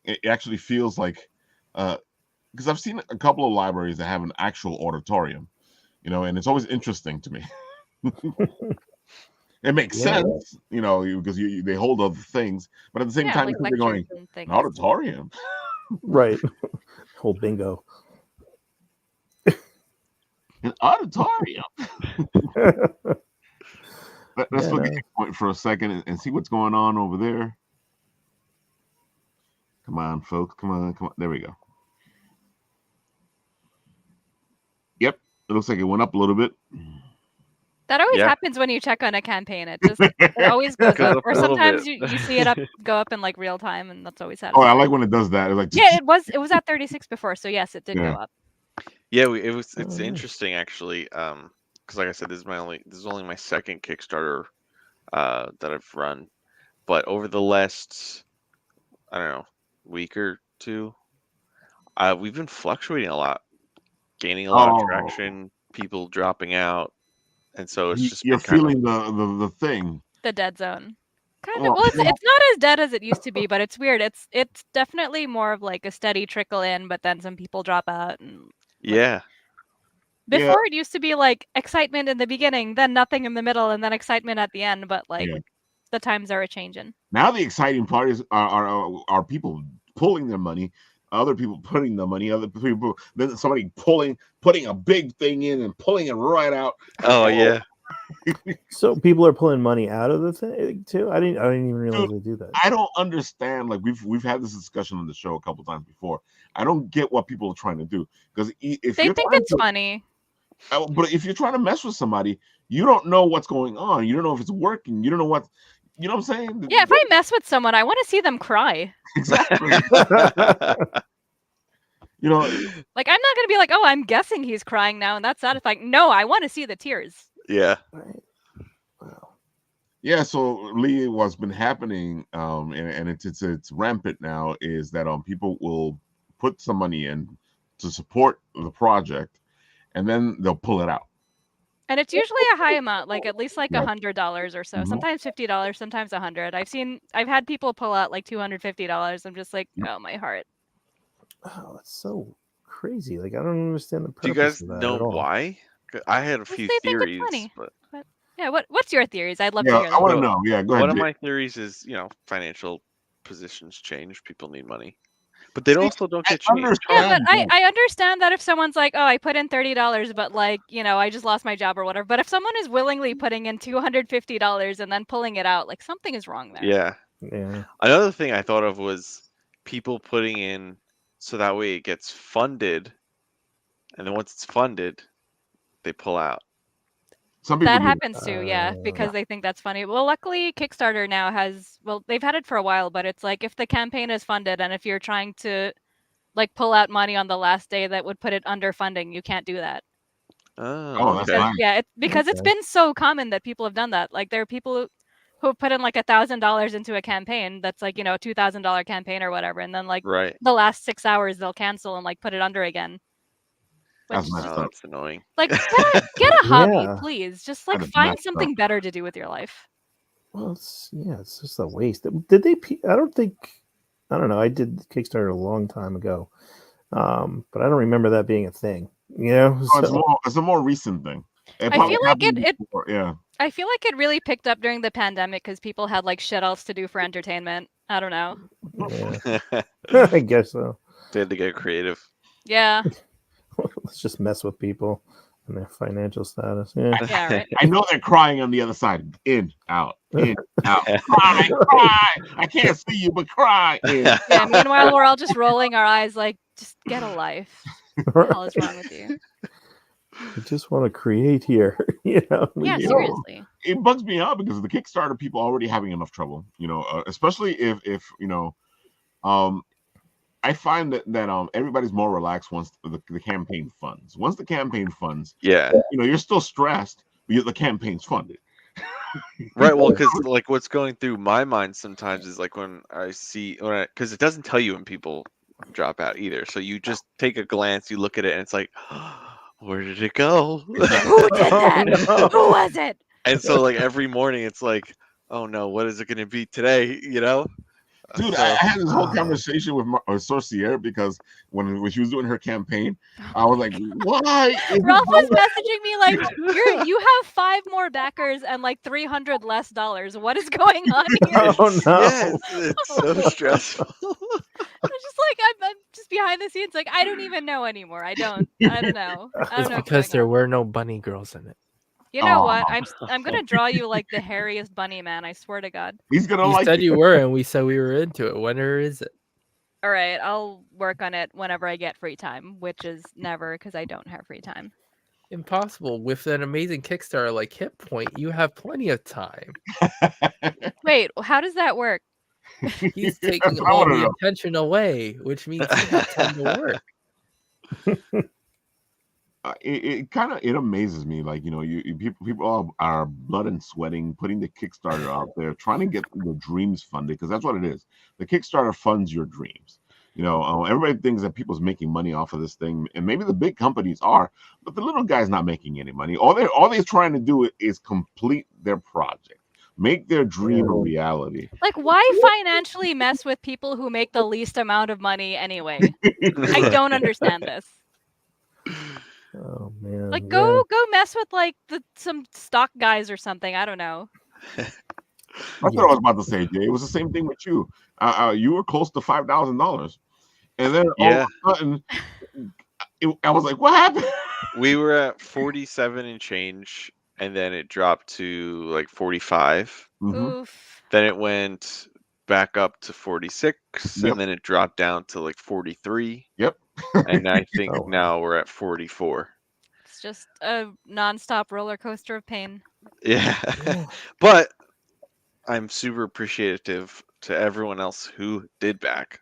It actually feels like, because I've seen a couple of libraries that have an actual auditorium, and it's always interesting to me. It makes Yeah. sense, because they hold other things, but at the same Yeah, time, like they're going lectures and things. an auditorium. Right. Whole bingo. An auditorium. Let's Yeah, look at nice. the point for a second and see what's going on over there. Come on, folks. Come on. There we go. Yep. It looks like it went up a little bit. That always Yeah. happens when you check on a campaign. It always goes Goes up. up Or a little sometimes bit. you see it go up in like real time, and that's always Oh, I satisfying. like when it does that. It's like, Yeah, it was at 36 before, so yes, it did Yeah. go up. Yeah, Oh, it's nice. interesting actually. Because like I said, this is only my second Kickstarter that I've run, but over the last, I don't know, week or two, we've been fluctuating a lot, gaining a lot of Oh. traction, people dropping out, and so it's just you're been kind of feeling the thing. The dead zone. Kind of. Well, Well, it's not as dead as it used to be, but it's weird. It's definitely more of like a steady trickle in, but then some people drop out. And yeah. before it used to be like excitement in the beginning, then nothing in the middle, and then excitement at the end. But like Yeah. the times are a changing. Now the exciting part is are people pulling their money, other people putting the money, other people, then somebody putting a big thing in and pulling it right out. Oh yeah. So people are pulling money out of the thing too. I didn't even realize they do that. I don't understand. Like we've had this discussion on the show a couple times before. I don't get what people are trying to do, because if They you're think trying it's to, funny. but if you're trying to mess with somebody, you don't know what's going on. You don't know if it's working. You don't know what. You know what I'm saying? Yeah, if I mess with someone, I want to see them cry. Exactly. Like, I'm not gonna be like, oh, I'm guessing he's crying now, and that's satisfying. No, I want to see the tears. Yeah. Right. Wow. Yeah, so Lee, what's been happening, and it's rampant now, is that people will put some money in to support the project, and then they'll pull it out. And it's usually a high amount, like at least like Yeah. $100 or so. Mhm. Sometimes $50, sometimes $100. I've had people pull out like $250. I'm just like, Yep. oh, my heart. Oh, that's so crazy. Like I don't understand the purpose Do you guys of that know at all. why? I had a Because few they think it's theories, funny. but Yeah, what's your theories? I'd love to Yeah, hear I them. want to Well, know. Yeah, go ahead. one of Jake. my theories is, financial positions change. People need money, but they also don't I get changed. understand. Yeah, but I understand that if someone's like, oh, I put in $30, but like, I just lost my job or whatever. But if someone is willingly putting in $250 and then pulling it out, like something is wrong there. Yeah. Yeah. Another thing I thought of was people putting in so that way it gets funded, and then once it's funded, they pull out. Some people That do happens too, yeah, because they think that's funny. Well, luckily Kickstarter now they've had it for a while, but it's like if the campaign is funded and if you're trying to like pull out money on the last day that would put it under funding, you can't do that. Oh, that's okay. nice. Yeah, because it's Okay. been so common that people have done that. Like there are people who have put in like $1,000 into a campaign that's like, a $2,000 campaign or whatever, and then like Right. the last 6 hours they'll cancel and like put it under again. That's Which messed Oh, up. that's annoying. like get a hobby, Yeah. please. Just That like is find messed something better to do with your life. Well, it's just a waste. Did they? I don't know. I did Kickstarter a long time ago, but I don't remember that being a thing. Oh, it's a more recent thing. It I probably feel like happened it before, yeah. I feel like it really picked up during the pandemic because people had like shit else to do for entertainment. I don't know. Yeah, I guess so. They had to get creative. Yeah. Let's just mess with people and their financial status. Yeah. Yeah, right. I know they're crying on the other side. In, out, cry, cry. I can't see you, but cry. In. Yeah, meanwhile we're all just rolling our eyes like, just get a life. What the hell is wrong with you? I just want to create here. Yeah, know, seriously. It bugs me out because the Kickstarter people are already having enough trouble. Especially if I find that everybody's more relaxed once the campaign funds. Once the campaign funds, Yeah. you're still stressed, because the campaign's funded. Right. Well, because like what's going through my mind sometimes is like when I see because it doesn't tell you when people drop out either. So you just take a glance, you look at it, and it's like, where did it go? Who did that? Oh, no. Who was it? And so like every morning, it's like, oh no, what is it going to be today? You know? Dude, So- I had this whole conversation with Sorcier because when she was doing her campaign, I was like, "Why?" is Ralph it was going- messaging me like, you have 5 more backers and like $300 less. What is going on here? Oh, no. Yeah, it's so stressful. I'm just like, I'm just behind the scenes. Like, I don't even know anymore. I don't know. I It's don't know what's because going there on. were no bunny girls in it. You know Aw. what? I'm gonna draw you like the hairiest bunny man. I swear to God. He's gonna You like said it. you were, and we said we were into it. When is it? All right, I'll work on it whenever I get free time, which is never because I don't have free time. Impossible. With an amazing Kickstarter like Hit Point, you have plenty of time. Wait, how does that work? He's That's taking what I all wanna the know. attention away, which means you have time to work. It kind of amazes me, like, you know, you people are blood and sweating, putting the Kickstarter out there, trying to get the dreams funded, because that's what it is. The Kickstarter funds your dreams. You know, everybody thinks that people's making money off of this thing, and maybe the big companies are, but the little guy's not making any money. All they're trying to do is complete their project, make their dream a reality. Like, why financially mess with people who make the least amount of money anyway? I don't understand this. Oh man. Like, yeah. go mess with like some stock guys or something. I don't know. That's what I was about to say, Jay. It was the same thing with you. You were close to $5,000, and then all of a sudden, I was like, "What happened?" We were at 47 and change, and then it dropped to like 45. Mhm. Oof. Then it went back up to 46, Yep. and then it dropped down to like 43. Yep. And I think Oh, wow. now we're at 44. It's just a nonstop roller coaster of pain. Yeah. Yeah. But I'm super appreciative to everyone else who did back.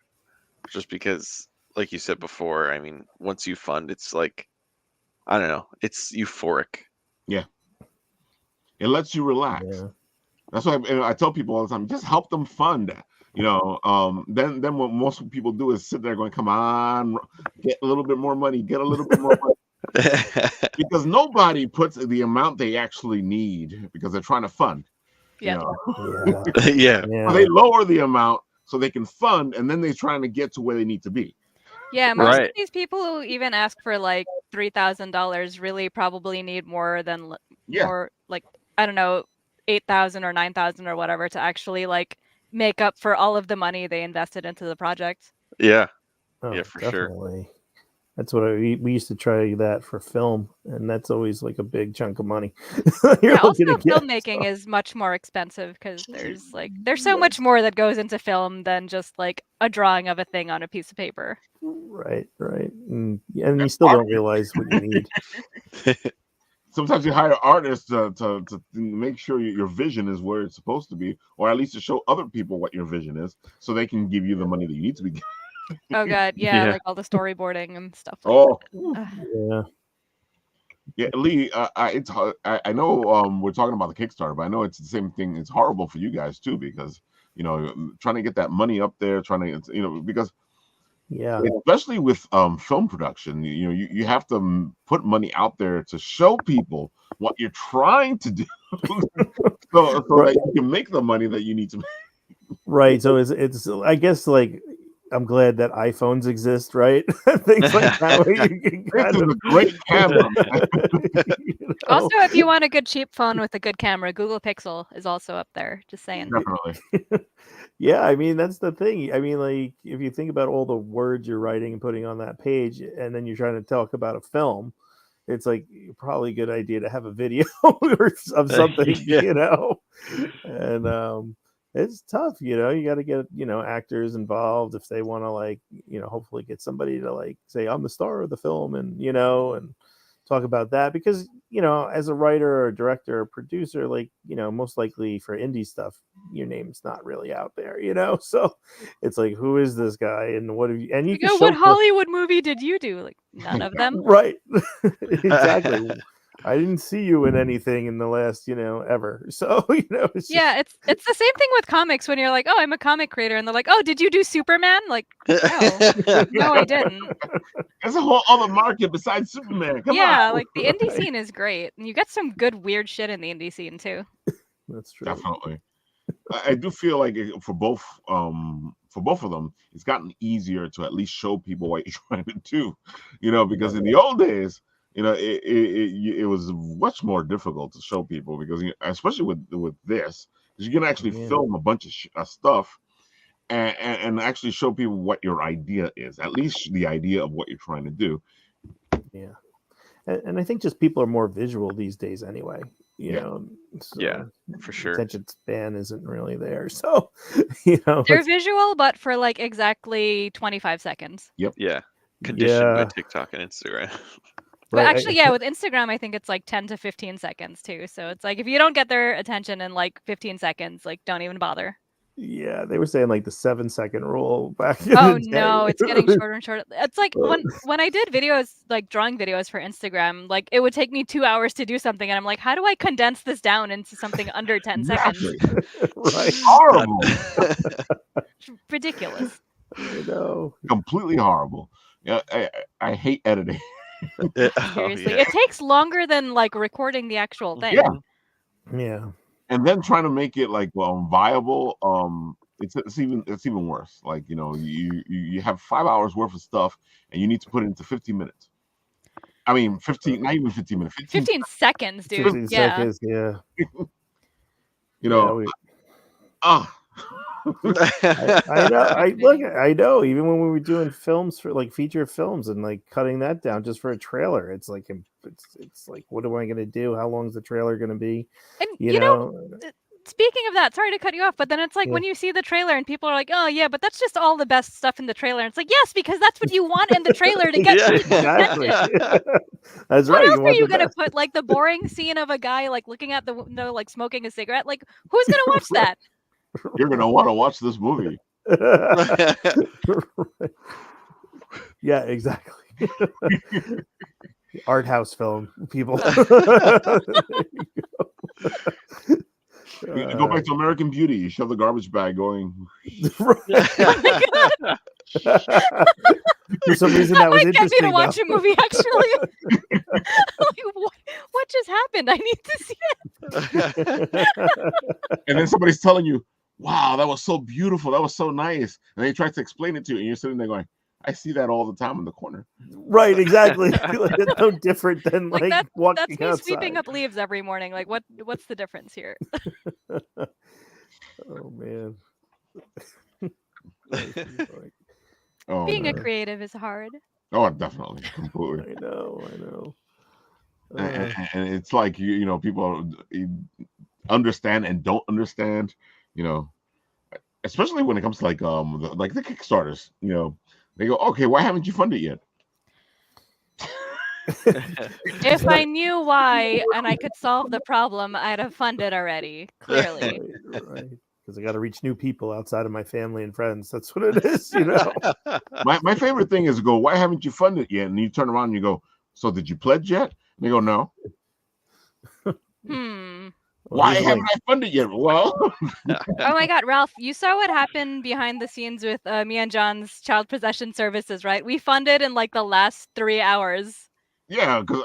Just because, like you said before, I mean, once you fund, it's like, I don't know, it's euphoric. It lets you relax. Yeah. That's why I tell people all the time: just help them fund. You know, then what most people do is sit there going, "Come on, get a little bit more money, get a little bit more money," because nobody puts the amount they actually need because they're trying to fund. Yeah. You know? Yeah. Yeah. Yeah. So they lower the amount so they can fund, and then they're trying to get to where they need to be. Yeah, most Right. of these people who even ask for like $3,000 really probably need more than Yeah. or like, I don't know, 8,000 or 9,000 or whatever to actually like make up for all of the money they invested into the project. Yeah. Oh, Yeah, for sure. definitely. That's what we used to try that for film, and that's always like a big chunk of money. You're Yeah, also looking to get, filmmaking so- is much more expensive because there's so much more that goes into film than just like a drawing of a thing on a piece of paper. Right. And you still don't realize what you need. Sometimes you hire artists to make sure your vision is where it's supposed to be, or at least to show other people what your vision is, so they can give you the money that you need to be. Oh god, yeah, Yeah. like all the storyboarding and stuff. Like Oh, Ugh. Yeah. yeah, Lee. It's I know we're talking about the Kickstarter, but I know it's the same thing. It's horrible for you guys too, because you know, trying to get that money up there, because Yeah. especially with film production, you know, you have to put money out there to show people what you're trying to do, so Right. that you can make the money that you need to make. Right. So it's I guess like I'm glad that iPhones exist, right? Things like that where you can This kind is of a great camera. you know? Also, if you want a good cheap phone with a good camera, Google Pixel is also up there. Just saying. Definitely. Yeah, I mean that's the thing. I mean, like if you think about all the words you're writing and putting on that page, and then you're trying to talk about a film, it's like probably a good idea to have a video or of something, Yeah. you know. And it's tough, you know. You got to get actors involved if they want to hopefully get somebody to say I'm the star of the film and talk about that, because as a writer or a director or producer, most likely for indie stuff your name's not really out there, so it's like, who is this guy and what have you, and you can What show Hollywood movie did you do? Like, none of them. right. Exactly. I didn't see you in anything in the last, ever. So, it's Yeah, it's the same thing with comics when you're like, oh, I'm a comic creator, and they're like, oh, did you do Superman? Like, no, I didn't. There's a whole other market besides Superman. Come Yeah, on. like the indie scene is great, and you get some good weird shit in the indie scene too. That's true. Definitely. I do feel like for both of them, it's gotten easier to at least show people what you're trying to do, because in the old days, it was much more difficult to show people because especially with this, because you can actually film a bunch of stuff and actually show people what your idea is, at least the idea of what you're trying to do. Yeah. And I think just people are more visual these days anyway. So for sure. Attention span isn't really there. So, they're visual, but for like exactly 25 seconds. Yep. Yeah. Conditioned by TikTok and Instagram. But actually, with Instagram, I think it's like 10 to 15 seconds too. So it's like if you don't get their attention in like 15 seconds, like don't even bother. Yeah, they were saying like the 7-second rule back in Oh the day. no, it's getting shorter and shorter. It's like when I did videos, like drawing videos for Instagram, like it would take me 2 hours to do something, and I'm like, how do I condense this down into something under 10 seconds? Right. Horrible. Ridiculous. I know. Completely horrible. Yeah, I hate editing. Seriously, it takes longer than like recording the actual thing. Yeah. And then trying to make it like viable, it's even worse. Like you have 5 hours worth of stuff, and you need to put it into 15 minutes. I mean, 15, not even 15 minutes. 15 seconds, dude. 15 seconds, yeah. I know. Even when we were doing films for like feature films and like cutting that down just for a trailer, it's like what am I going to do? How long is the trailer going to be? And you know, speaking of that, sorry to cut you off, but then it's like when you see the trailer and people are like, "Oh yeah, but that's just all the best stuff in the trailer." And it's like, yes, because that's what you want in the trailer to get people exactly. That's what right. else are you gonna put? Like the boring scene of a guy like looking at the window, like smoking a cigarette. Like who's gonna watch that? You're gonna want to watch this movie. Yeah, exactly. Art house film, people. You go back to American Beauty. You shove the garbage bag going. For some reason, that was might interesting. Get me to watch a movie. Actually, like, what just happened? I need to see it. And then somebody's telling you, "Wow, that was so beautiful. That was so nice." And they try to explain it to you, and you're sitting there going, "I see that all the time in the corner." Right, exactly. Like, it's no different than like walking that's me outside. sweeping up leaves every morning. Like, what's the difference here? Oh man. Being a creative is hard. Oh, definitely, completely. I know. And it's like people understand and don't understand. Especially when it comes to like the Kickstarters. They go, "Okay, why haven't you funded yet?" If I knew why and I could solve the problem, I'd have funded already. Clearly, right. Because I got to reach new people outside of my family and friends. That's what it is, My favorite thing is to go, "Why haven't you funded yet?" And you turn around and you go, "So did you pledge yet?" And they go, "No." Why haven't I funded yet? Well, oh my God, Ralph, you saw what happened behind the scenes with me and John's child possession services, right? We funded in like the last 3 hours. Yeah, because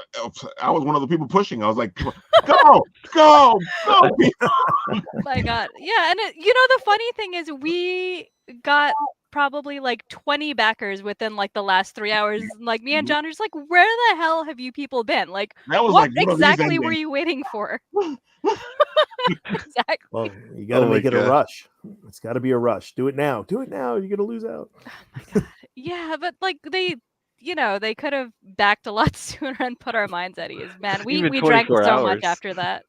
I was one of the people pushing. I was like, go. My God. Yeah. And the funny thing is we got probably like 20 backers within like the last 3 hours. Like me and John are just like, where the hell have you people been? Like, what exactly were you waiting for? Exactly. Well, you got to make it a rush. It's got to be a rush. Do it now. You're going to lose out. Oh my God. Yeah. But like they could have backed a lot sooner and put our minds at ease. Man, we drank so much after that.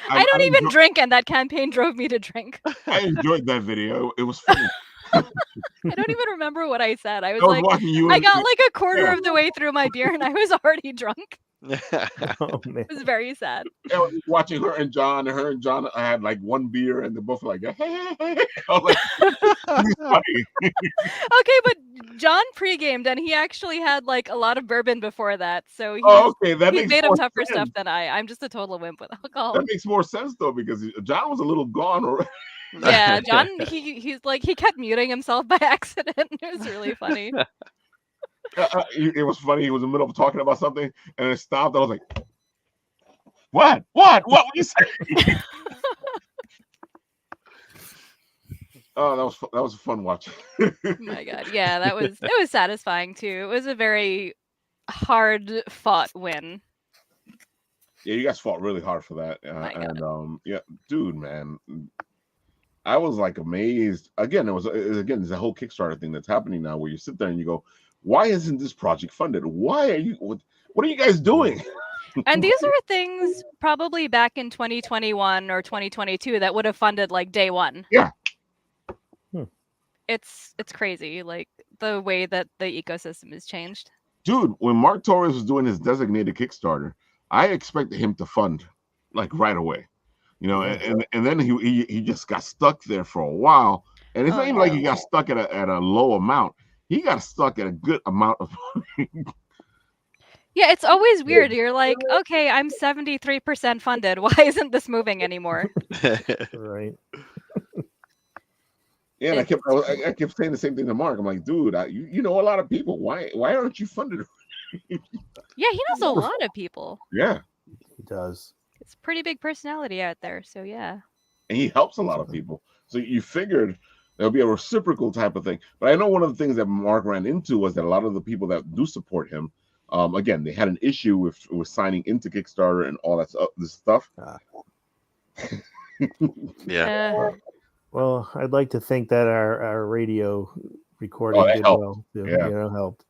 I don't even drink, and that campaign drove me to drink. I enjoyed that video. It was funny. I don't even remember what I said. I was like, I got like a quarter of the way through my beer, and I was already drunk. Oh, man. It was very sad. I was watching her and John. I had like one beer, and they both were like, hey. I was like, this is funny. Okay, but John pre-gamed, and he actually had like a lot of bourbon before that, so Okay, that he's makes made more up tougher stuff sense. than I'm just a total wimp with alcohol. That makes more sense though, because John was a little gone already. Yeah, John, he's like he kept muting himself by accident. It was really funny. It was funny. He was in the middle of talking about something, and it stopped. I was like, "What? What were you saying?" Oh, that was a fun watch. Oh my god, yeah, it was satisfying too. It was a very hard fought win. Yeah, you guys fought really hard for that, and yeah, dude, man, I was like amazed. Again, there's a whole Kickstarter thing that's happening now, where you sit there and you go, "Why isn't this project funded? Why are you? What are you guys doing?" And these are things probably back in 2021 or 2022 that would have funded like day one. Yeah. It's crazy, like the way that the ecosystem has changed. Dude, when Mark Torres was doing his designated Kickstarter, I expected him to fund like right away, and then he just got stuck there for a while. And it's not even like he got stuck at a low amount. He got stuck at a good amount of money. Yeah, it's always weird. You're like, okay, I'm 73% funded. Why isn't this moving anymore? Right. Yeah, and I kept saying the same thing to Mark. I'm like, dude, you know a lot of people. Why aren't you funded? Yeah, he knows a lot of people. Yeah, he does. It's a pretty big personality out there. So yeah. And he helps a lot of people. So you figured there'll be a reciprocal type of thing. But I know one of the things that Mark ran into was that a lot of the people that do support him, again, they had an issue with signing into Kickstarter and all that this stuff. Yeah. Well, I'd like to think that our radio recording did helped. well. Too, yeah, helped.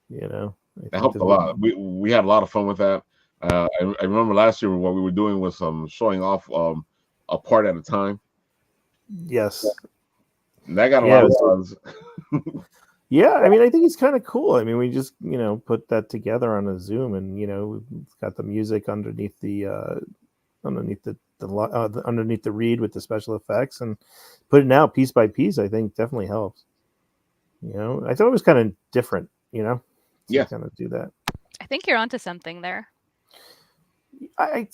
It helped a lot. We had a lot of fun with that. I remember last year what we were doing was showing off a part at a time. Yes, and that got a lot of buzz. Yeah, I mean, I think it's kind of cool. I mean, we just put that together on a Zoom, and it's got the music underneath the read with the special effects, and put it out piece by piece. I think definitely helps. I thought it was kind of different. To kind of do that. I think you're onto something there. I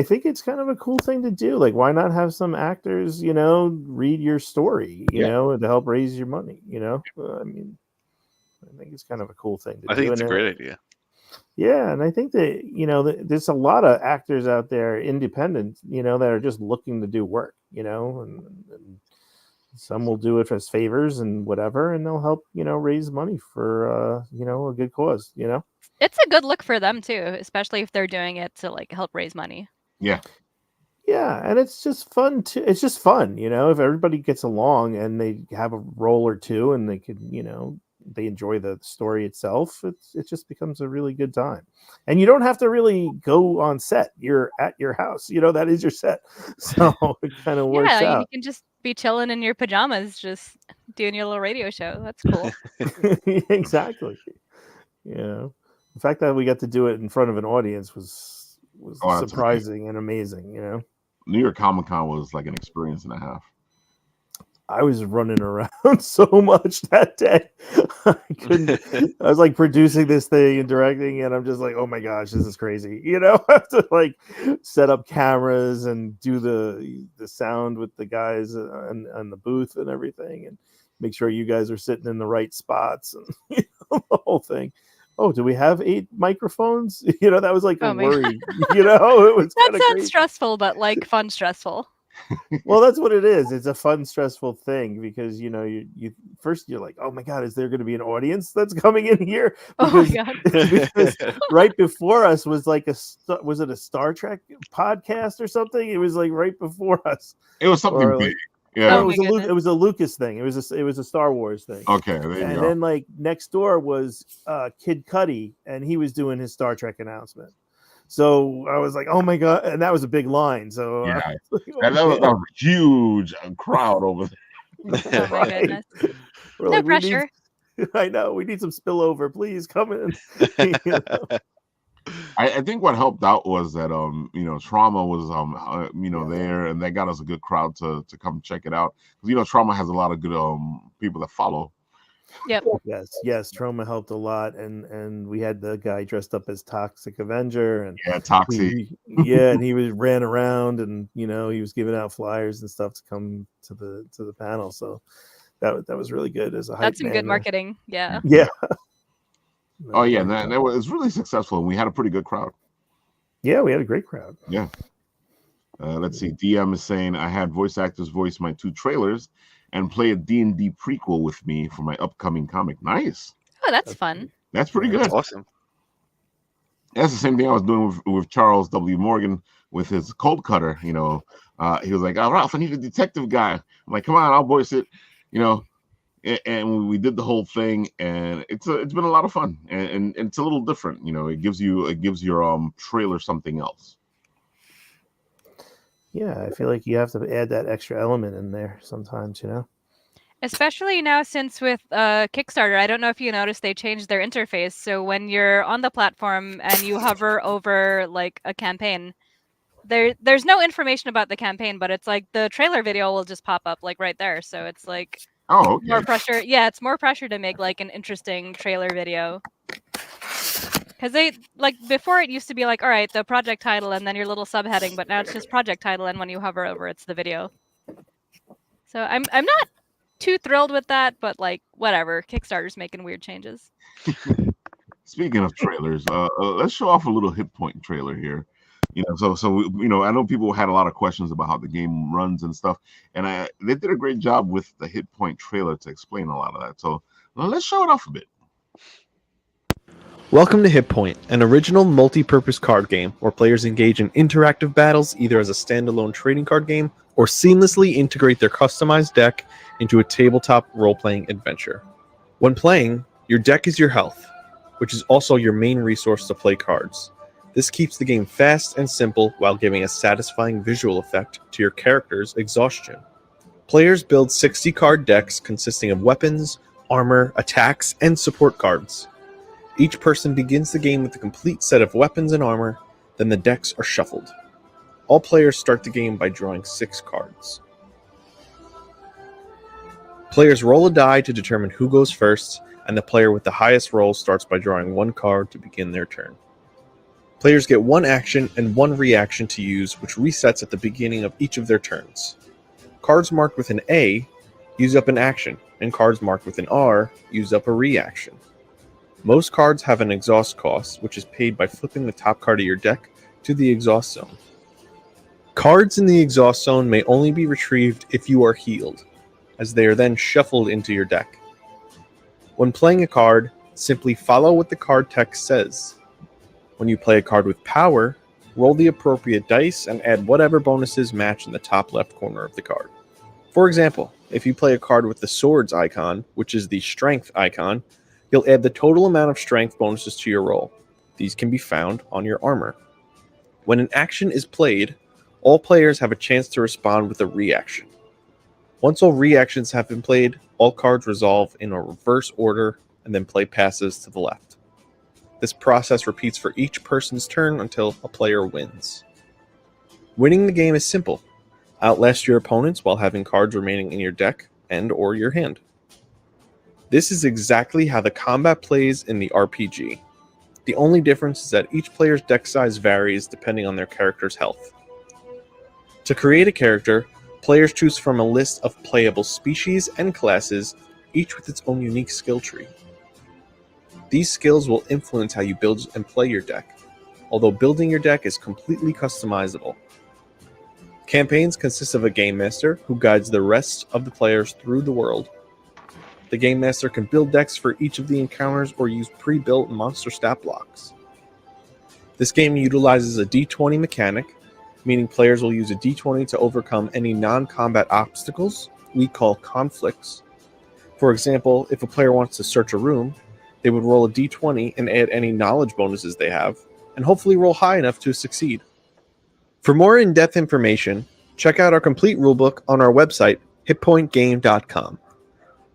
think it's kind of a cool thing to do. Like, why not have some actors, read your story, to help raise your money, I mean, I think it's kind of a cool thing to do. I think it's a great idea. Yeah, and I think that, there's a lot of actors out there, independent, that are just looking to do work, and some will do it as favors and whatever, and they'll help, raise money for, a good cause, It's a good look for them too, especially if they're doing it to like help raise money. Yeah. Yeah, and it's just fun too. It's just fun, if everybody gets along and they have a role or two and they could, they enjoy the story itself, it just becomes a really good time. And you don't have to really go on set. You're at your house, that is your set. So it kind of works out. Yeah, you can just be chilling in your pajamas, just doing your little radio show. That's cool. Exactly. The fact that we got to do it in front of an audience was surprising and amazing, New York Comic Con was like an experience and a half. I was running around so much that day. I was like producing this thing and directing, and I'm just like, oh my gosh, this is crazy. I have to like set up cameras and do the sound with the guys on the booth and everything, and make sure you guys are sitting in the right spots and the whole thing. Oh, do we have 8 microphones? That was like a worry. It was that sounds crazy. Stressful, but like fun stressful. Well, that's what it is. It's a fun, stressful thing because you first you're like, oh my god, is there going to be an audience that's coming in here? Because, because right before us was like was it a Star Trek podcast or something? It was like right before us. It was something big. Yeah, it was a Lucas thing. It was a Star Wars thing. Okay, there you go. And then like next door was Kid Cudi, and he was doing his Star Trek announcement. So I was like, oh my god, and that was a big line. So yeah, that was a huge crowd over there. Oh my goodness. No pressure. I know we need some spillover. Please come in. I think what helped out was that Trauma was there, and that got us a good crowd to come check it out, because Trauma has a lot of good people that follow, Yep. Yes, Trauma helped a lot, and we had the guy dressed up as Toxic Avenger, and Yeah, Toxic. and he was ran around, and he was giving out flyers and stuff to come to the panel. So that was really good as a hype That's some man good there. marketing. Yeah. Yeah. Oh yeah, and it was really successful, and we had a pretty good crowd. Yeah, we had a great crowd. Yeah. Let's see. DM is saying I had voice actors voice my 2 trailers and play a D&D prequel with me for my upcoming comic. Nice. Oh, that's fun. That's pretty good. That's awesome. That's the same thing I was doing with Charles W. Morgan with his Cold Cutter. He was like, "Oh, Ralph, I need a detective guy." I'm like, "Come on, I'll voice it." And we did the whole thing, and it's been a lot of fun, and it's a little different. It gives your trailer something else. Yeah, I feel like you have to add that extra element in there sometimes, Especially now, since with Kickstarter, I don't know if you noticed they changed their interface. So when you're on the platform and you hover over like a campaign, there's no information about the campaign, but it's like the trailer video will just pop up like right there. So it's like more pressure. Yeah, it's more pressure to make like an interesting trailer video. Because they before it used to be like, all right, the project title and then your little subheading, but now it's just project title, and when you hover over, it's the video. So I'm not too thrilled with that, but like whatever. Kickstarter's making weird changes. Speaking of trailers, let's show off a little Hit Point trailer here. I know people had a lot of questions about how the game runs and stuff, and they did a great job with the Hit Point trailer to explain a lot of that. So let's show it off a bit. Welcome to Hit Point, an original multi-purpose card game where players engage in interactive battles either as a standalone trading card game or seamlessly integrate their customized deck into a tabletop role-playing adventure. When playing, your deck is your health, which is also your main resource to play cards. This keeps the game fast and simple while giving a satisfying visual effect to your character's exhaustion. Players build 60 card decks consisting of weapons, armor, attacks, and support cards. Each person begins the game with a complete set of weapons and armor, then the decks are shuffled. All players start the game by drawing 6 cards. Players roll a die to determine who goes first, and the player with the highest roll starts by drawing 1 card to begin their turn. Players get 1 action and 1 reaction to use, which resets at the beginning of each of their turns. Cards marked with an A use up an action, and cards marked with an R use up a reaction. Most cards have an exhaust cost, which is paid by flipping the top card of your deck to the exhaust zone. Cards in the exhaust zone may only be retrieved if you are healed, as they are then shuffled into your deck. When playing a card, simply follow what the card text says. When you play a card with power, roll the appropriate dice and add whatever bonuses match in the top left corner of the card. For example, if you play a card with the swords icon, which is the strength icon, you'll add the total amount of strength bonuses to your roll. These can be found on your armor. When an action is played, all players have a chance to respond with a reaction. Once all reactions have been played, all cards resolve in a reverse order and then play passes to the left. This process repeats for each person's turn until a player wins. Winning the game is simple. Outlast your opponents while having cards remaining in your deck and or your hand. This is exactly how the combat plays in the RPG. The only difference is that each player's deck size varies depending on their character's health. To create a character, players choose from a list of playable species and classes, each with its own unique skill tree. These skills will influence how you build and play your deck, although building your deck is completely customizable. Campaigns consist of a game master who guides the rest of the players through the world. The game master can build decks for each of the encounters or use pre-built monster stat blocks. This game utilizes a D20 mechanic, meaning players will use a D20 to overcome any non-combat obstacles we call conflicts. For example, if a player wants to search a room, they would roll a D20 and add any knowledge bonuses they have, and hopefully roll high enough to succeed. For more in-depth information, check out our complete rulebook on our website, hitpointgame.com.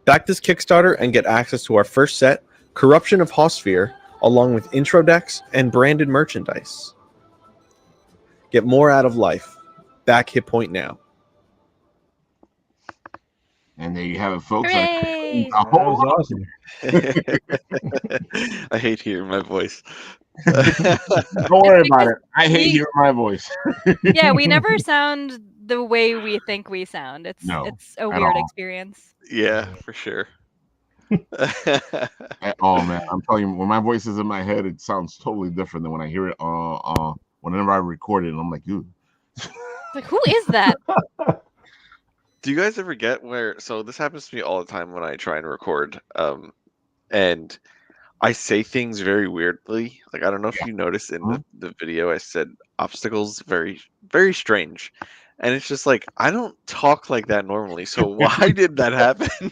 Back this Kickstarter and get access to our first set, Corruption of Hossphere, along with intro decks and branded merchandise. Get more out of life. Back Hit Point now. And there you have it, folks. Hooray! Yay! A That whole was lot. awesome. I hate hearing my voice. Don't worry about because it. I hate we- hearing my voice. Yeah, we never sound the way we think we sound. No, It's a at weird all. experience. Yeah, for sure. At all, man. I'm telling you, when my voice is in my head, it sounds totally different than when I hear it. Whenever I record it, and I'm like, "Ooh." Like, who is that? Do you guys ever get where? So this happens to me all the time when I try and record, and I say things very weirdly. Like I don't know if you noticed in the video, I said obstacles very, very strange, and it's just like I don't talk like that normally. So why did that happen?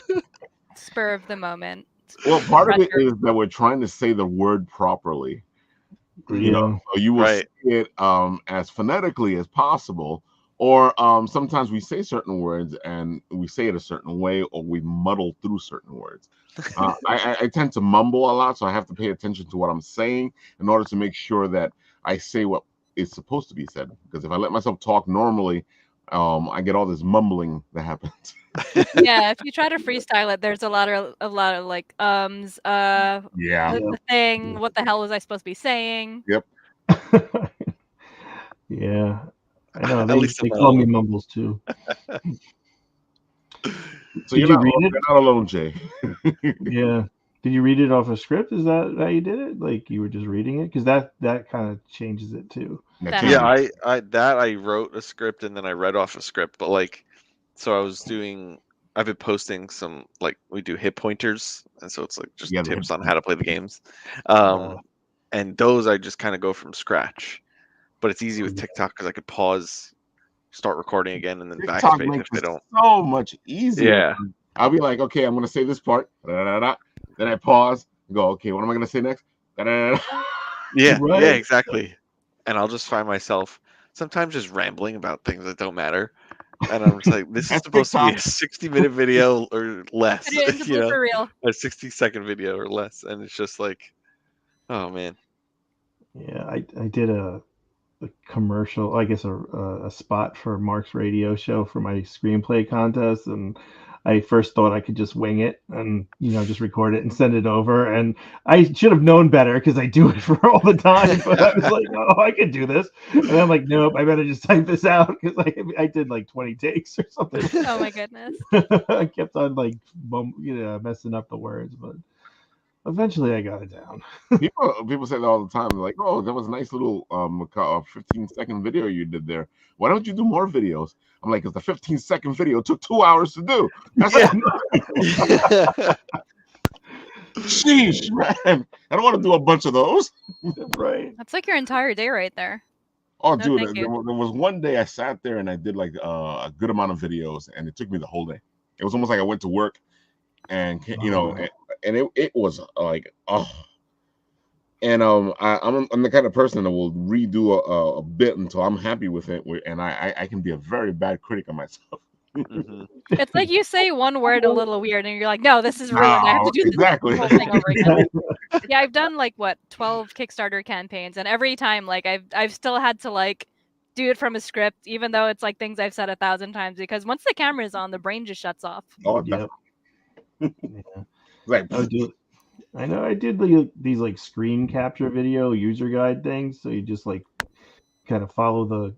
Spur of the moment. Well, part of it Pressure. is that we're trying to say the word properly. You know, Yeah. so you will Right. say it as phonetically as possible, or sometimes we say certain words and we say it a certain way, or we muddle through certain words. I tend to mumble a lot, so I have to pay attention to what I'm saying in order to make sure that I say what is supposed to be said. Because if I let myself talk normally, I get all this mumbling that happens. Yeah, if you try to freestyle it, there's a lot of like Yeah. the thing. What the hell was I supposed to be saying? Yep. Yeah. I know. At They least I'm call not me alone. Mumbles too. So Did you're you read it? not alone, Jay. Yeah. Did you read it off a script? Is that how you did it? Like you were just reading it? Because that kind of changes it too. That Yeah, happens. I wrote a script and then I read off a script, but like, so I've been posting some like we do hit pointers, and so it's like just Yeah, the hit tips on how to play the games, and those I just kind of go from scratch. But it's easy with TikTok because I could pause, start recording again, and then TikTok backspace if makes I it don't. so much easier. Yeah, I'll be like, okay, I'm gonna say this part, da-da-da-da. Then I pause, and go, okay, what am I gonna say next? Da-da-da-da. yeah, Right. yeah, exactly. And I'll just find myself sometimes just rambling about things that don't matter. And I'm just like, this is That's supposed to be a TikTok. 60-minute video or less, Put it into you know, blooper reel. a 60-second video or less. And it's just like, oh man. Yeah. I did a commercial, I guess a spot for Mark's radio show for my screenplay contest, and I first thought I could just wing it and just record it and send it over, and I should have known better because I do it for all the time, but I was like, oh, I could do this, and I'm like, nope, I better just type this out because I did like 20 takes or something. Oh my goodness. I kept on like messing up the words, but eventually I got it down. People say that all the time. They're like, oh, that was a nice little 15-second video you did there. Why don't you do more videos? I'm like, because the 15-second video took 2 hours to do. That's sheesh, man. I don't want to do a bunch of those. Right. That's like your entire day right there. Oh, No, dude, thank there you. was one day I sat there and I did like a good amount of videos, and it took me the whole day. It was almost like I went to work, and and it was like, oh. And I'm the kind of person that will redo a bit until I'm happy with it, and I can be a very bad critic of myself. Mhm. It's like you say one word a little weird, and you're like, no, this is ruined. I have to do this Exactly. whole thing over again. Yeah, I've done like 12 Kickstarter campaigns, and every time like I've still had to like do it from a script, even though it's like things I've said 1,000 times, because once the camera's on, the brain just shuts off. Oh, Yep. yeah. Like, I know I did these like screen capture video user guide things. So you just like kind of follow the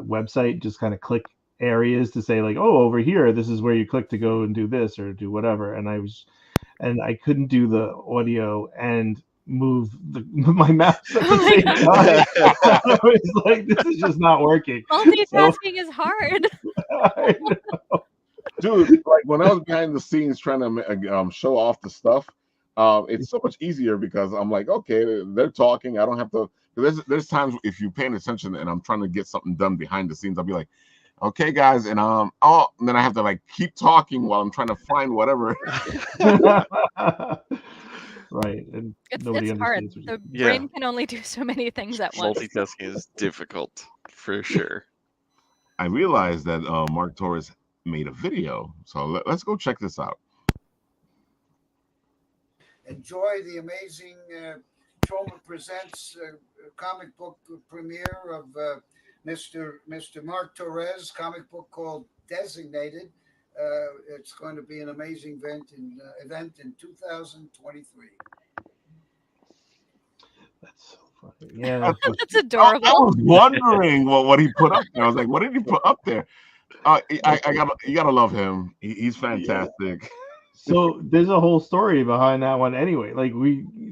website, just kind of click areas to say like, oh, over here, this is where you click to go and do this or do whatever. And I couldn't do the audio and move my mouse at the same time. I was like, this is just not working. Multitasking is hard. I know. Dude, like when I was behind the scenes trying to show off the stuff, it's so much easier because I'm like, okay, they're talking. I don't have to. There's times if you're paying attention and I'm trying to get something done behind the scenes, I'll be like, okay, guys, and and then I have to like keep talking while I'm trying to find whatever. Right, and It's nobody hard. understands. The Yeah. brain can only do so many things at once. Multitasking is difficult for sure. I realized that Mark Torres made a video, so let's go check this out. Enjoy the amazing Troma Presents comic book premiere of Mr. Mark Torres, comic book called Designated. It's going to be an amazing event in 2023. That's so funny. Yeah. That's adorable. I was wondering what he put up there. I was like, what did he put up there? You gotta love him. He's fantastic. So there's a whole story behind that one anyway. Like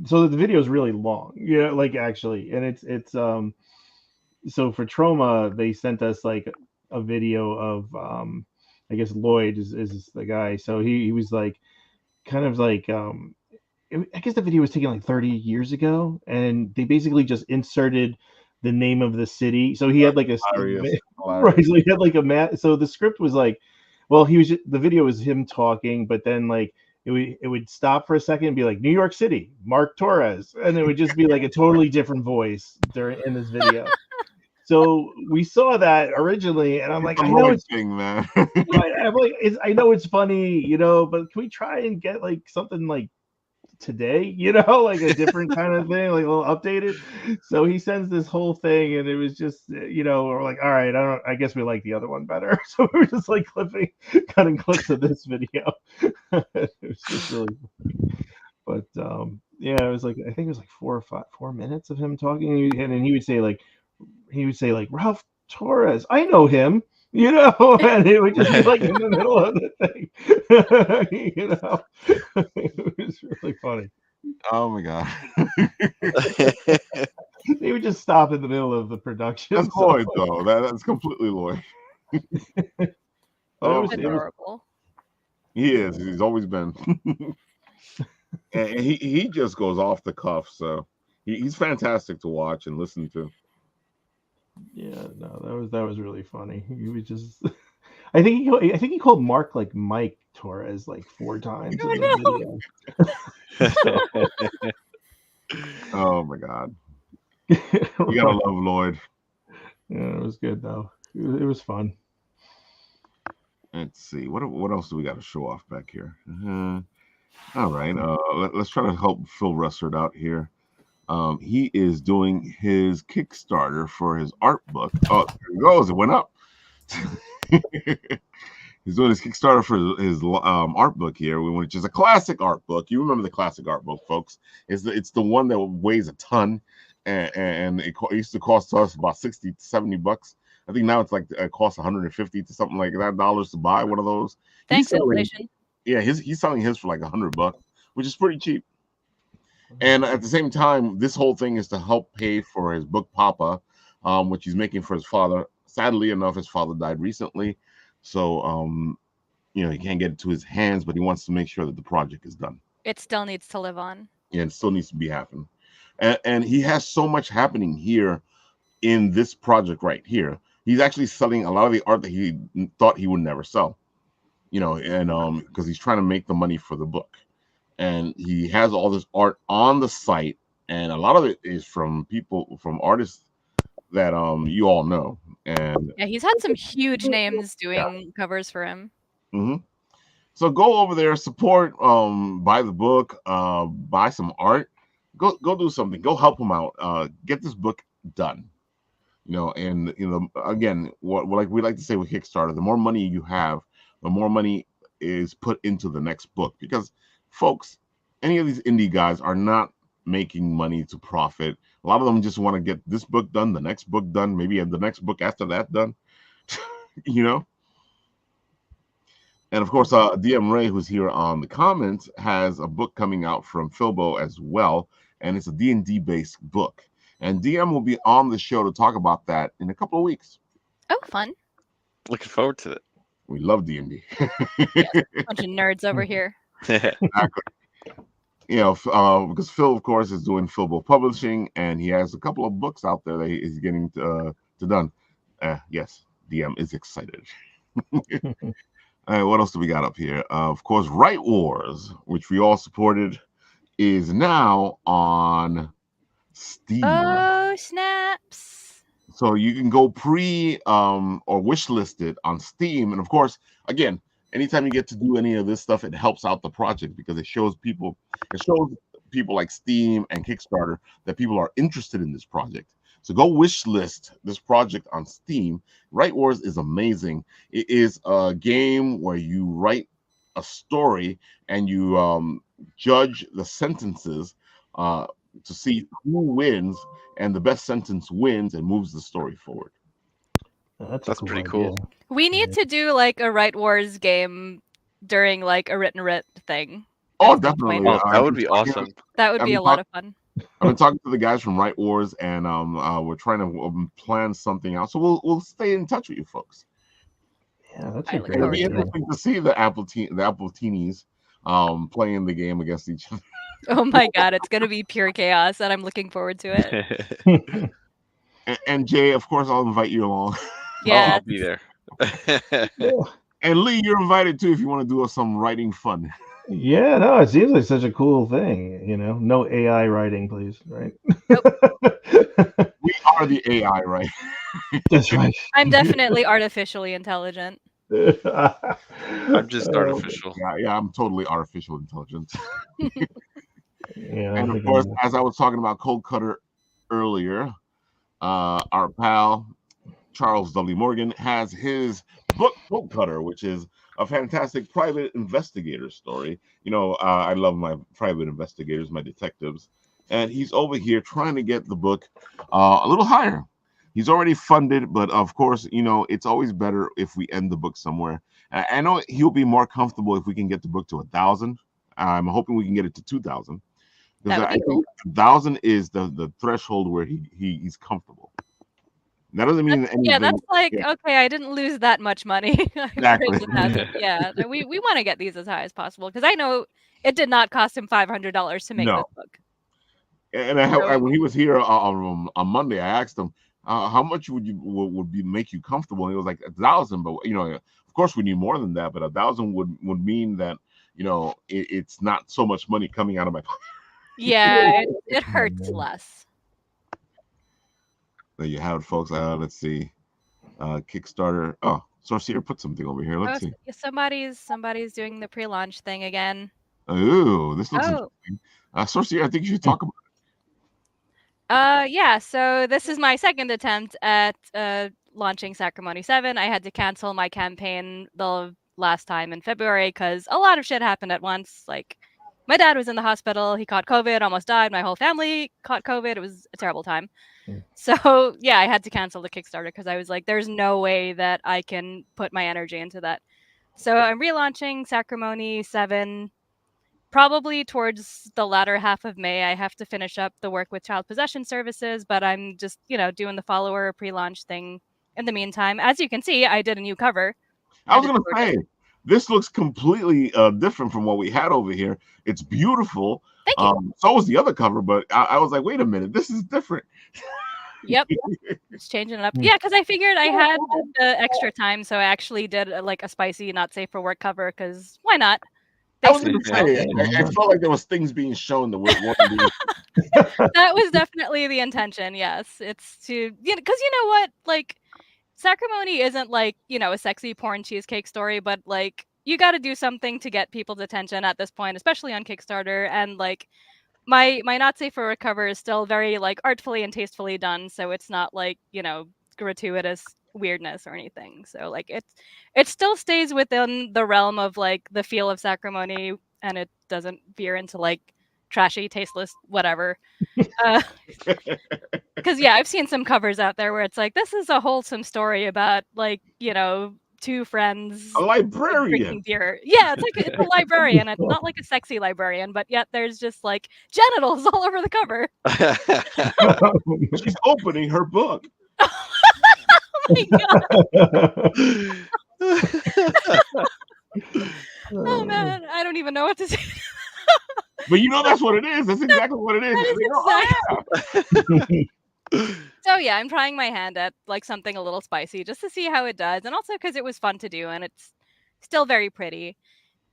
so the video is really long. Yeah, like actually, and it's so for Trauma they sent us like a video of I guess Lloyd is the guy. So he was like kind of like I guess the video was taken like 30 years ago, and they basically just inserted the name of the city. So he had like Hilarious. right. So he had like a map. So the script was like, well, the video was him talking, but then like it would stop for a second and be like New York City, Mark Torres, and it would just be like a totally different voice in this video. So we saw that originally, and I'm like, I know it's thing, man. I'm like, I know it's funny, you know, but can we try and get like something like today, you know, like a different kind of thing, like a little updated? So he sends this whole thing, and it was just, you know, we're like, all right, I guess we like the other one better. So we were just like cutting clips of this video. It was just really funny. But yeah, it was like, I think it was like 4 minutes of him talking, and then he would say like Ralph Torres, I know him, you know, and it would just be like in the middle of the thing. You know, it was really funny. Oh my god. They would just stop in the middle of the production. That's Lloyd though. That's completely Lloyd. Oh, adorable. He is. He's always been. And he just goes off the cuff, so he's fantastic to watch and listen to. Yeah, no, that was really funny. He was just, I think he called Mark like Mike Torres like 4 times in the video. Oh my god, you gotta love Lloyd. Yeah, it was good though. It was fun. Let's see what else do we got to show off back here. All right, let's try to help Phil Russert out here. He is doing his Kickstarter for his art book. Oh, there he goes. It went up. He's doing his Kickstarter for his art book here, which is a classic art book. You remember the classic art book, folks. It's the one that weighs a ton, and it used to cost us about $60 to $70. I think now it's like it costs $150 to something like that dollars to buy one of those. Thanks, inflation. Yeah, he's selling his for like $100, which is pretty cheap. And at the same time, this whole thing is to help pay for his book Papa, which he's making for his father. Sadly enough, his father died recently, so you know, he can't get it to his hands, but he wants to make sure that the project is done. It still needs to live on. Yeah, it still needs to be happening. And he has so much happening here in this project right here. He's actually selling a lot of the art that he thought he would never sell, you know, and because he's trying to make the money for the book. And he has all this art on the site, and a lot of it is from artists that you all know. And yeah, he's had some huge names doing covers for him. Mm-hmm. So go over there, support, buy the book, buy some art, go do something, go help him out, get this book done. You know, and you know, again, what like we like to say with Kickstarter, the more money you have, the more money is put into the next book, because folks, any of these indie guys are not making money to profit. A lot of them just want to get this book done, the next book done, maybe the next book after that done. You know. And of course, DM Ray, who's here on the comments, has a book coming out from Philbo as well, and it's a D&D based book. And DM will be on the show to talk about that in a couple of weeks. Oh, fun! Looking forward to it. We love D&D. Yes, bunch of nerds over here. Exactly. You know, because Phil, of course, is doing Philbo Publishing, and he has a couple of books out there that he is getting to done. Yes, DM is excited. All right, what else do we got up here? Of course, Right Wars, which we all supported, is now on Steam. Oh, snaps. So you can go pre or wish list it on Steam. And of course, again, anytime you get to do any of this stuff, it helps out the project, because it shows people like Steam and Kickstarter that people are interested in this project. So go wish list this project on Steam. Write Wars is amazing. It is a game where you write a story and you judge the sentences to see who wins, and the best sentence wins and moves the story forward. That's That's pretty cool. We need to do like a Write Wars game during like a written writ thing. Oh, at some point. definitely. Oh, that would be awesome. That would I've be been a lot of fun. I've been talking to the guys from Write Wars, and we're trying to plan something out. So we'll stay in touch with you folks. Yeah, that's I a look great It'll be forward to it. interesting to see the Appletinis playing the game against each other. Oh my god, it's gonna be pure chaos, and I'm looking forward to it. idea. And Jay, of course, I'll invite you along. Yeah, I'll be there. And Lee, you're invited too if you want to do some writing fun. Yeah, no, it seems like such a cool thing. No AI writing, please. Right? We are the AI, right? That's right. I'm definitely artificially intelligent. I'm just artificial. Yeah, I'm totally artificial intelligence. Yeah, And of course, as I was talking about Cold Cutter earlier, our pal Charles W. Morgan has his book Cold Cutter, which is a fantastic private investigator story. I love my private investigators, my detectives, and he's over here trying to get the book a little higher. He's already funded, but of course, it's always better if we end the book somewhere. I know he'll be more comfortable if we can get the book to 1,000. I'm hoping we can get it to 2,000. That would I be cool. think 1,000 is the threshold where he's comfortable. That doesn't mean anything. Yeah, that's like yeah. okay. I didn't lose that much money. Exactly. Yeah, we want to get these as high as possible because I know it did not cost him $500 to make No. this book. And when he was here on Monday, I asked him how much would make you comfortable, and he was like 1,000. But of course, we need more than that. But 1,000 would mean that it's not so much money coming out of my pocket. Yeah, it hurts less. There you have it, folks. Let's see. Kickstarter. Oh, Sorcerer put something over here. Let's see. Somebody's doing the pre-launch thing again. Ooh, this looks interesting. Sorcerer, I think you should talk about it. Yeah. So this is my second attempt at launching Sacramony 7. I had to cancel my campaign the last time in February because a lot of shit happened at once. Like, my dad was in the hospital. He caught COVID, almost died. My whole family caught COVID. It was a terrible time. So yeah, I had to cancel the Kickstarter because I was like, there's no way that I can put my energy into that. So I'm relaunching Sacramony 7 probably towards the latter half of May. I have to finish up the work with Child Possession Services, but I'm just, doing the follower pre-launch thing in the meantime. As you can see, I did a new cover. I was going to say, this looks completely different from what we had over here. It's beautiful. Thank you. So was the other cover, but I was like, wait a minute, this is different. Yep, just changing it up. Yeah, because I figured I had the extra time, so I actually did a spicy, not safe for work cover. Because why not? I was going to say, I felt like there was things being shown that were That was definitely the intention. Yes, it's to because you know what, like, Sacramony isn't like a sexy porn cheesecake story, but like you got to do something to get people's attention at this point, especially on Kickstarter, and like. My not safe for recover is still very like artfully and tastefully done, so it's not like gratuitous weirdness or anything. So like it still stays within the realm of like the feel of Sacramony, and it doesn't veer into like trashy, tasteless, whatever. Because yeah, I've seen some covers out there where it's like this is a wholesome story about like two friends, a librarian drinking beer. Yeah, it's a librarian. It's not like a sexy librarian, but yet there's just like genitals all over the cover. She's opening her book. Oh my god! Oh man, I don't even know what to say. But that's what it is. That's exactly what it is. So yeah, I'm trying my hand at like something a little spicy just to see how it does, and also because it was fun to do and it's still very pretty.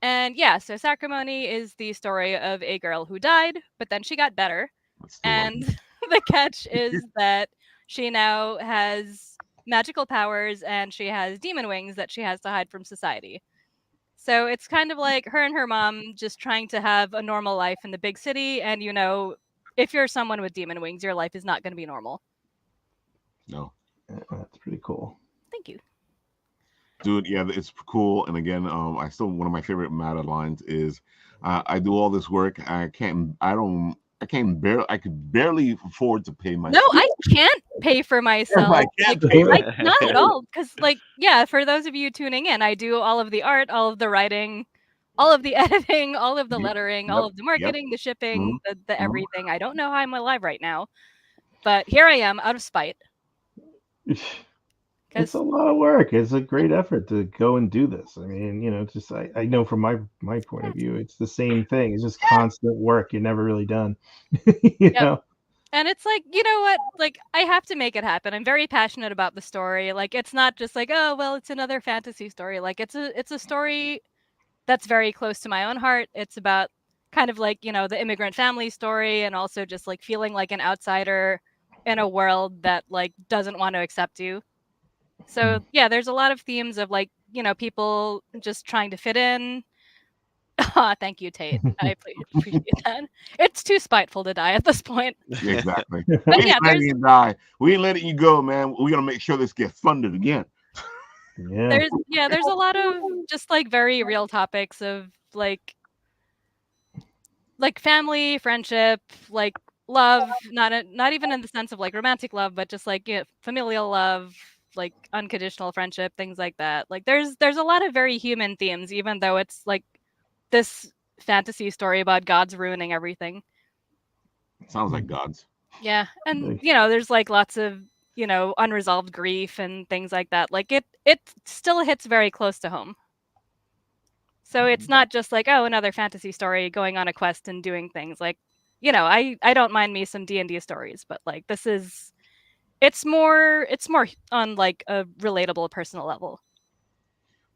And yeah, so Sacramony is the story of a girl who died, but then she got better. And the catch is that she now has magical powers and she has demon wings that she has to hide from society. So it's kind of like her and her mom just trying to have a normal life in the big city, and if you're someone with demon wings, your life is not going to be normal. No. That's pretty cool. Thank you. Dude, yeah, it's cool. And again, I still one of my favorite meta lines is, I do all this work. I could barely afford to pay No, myself. I can't pay for myself. I can't Like, pay not at all. Because, like, yeah, for those of you tuning in, I do all of the art, all of the writing, all of the editing, all of the lettering, all of the marketing, the shipping, the everything. I don't know how I'm alive right now, but here I am out of spite. It's a lot of work. It's a great effort to go and do this. I mean, just I know from my point of view, it's the same thing. It's just constant work. You're never really done. you know? And it's like, you know what? Like, I have to make it happen. I'm very passionate about the story. Like, it's not just like, oh, well, it's another fantasy story. Like, it's a story that's very close to my own heart. It's about kind of like, the immigrant family story, and also just like feeling like an outsider in a world that like doesn't want to accept you. So yeah, there's a lot of themes of like, people just trying to fit in. Thank you, Tate. I appreciate that. It's too spiteful to die at this point. Exactly. But We yeah, ain't letting you die. We ain't letting you go, man. We're gonna make sure this gets funded again. Yeah. There's a lot of just like very real topics of like family, friendship, like love, not even in the sense of like romantic love, but just like familial love, like unconditional friendship, things like that. Like there's a lot of very human themes, even though it's like this fantasy story about gods ruining everything. Sounds like gods. Yeah, and there's like lots of unresolved grief and things like that. Like it still hits very close to home. So it's not just like, oh, another fantasy story going on a quest and doing things. Like, I don't mind me some D&D stories, but like it's more on like a relatable personal level.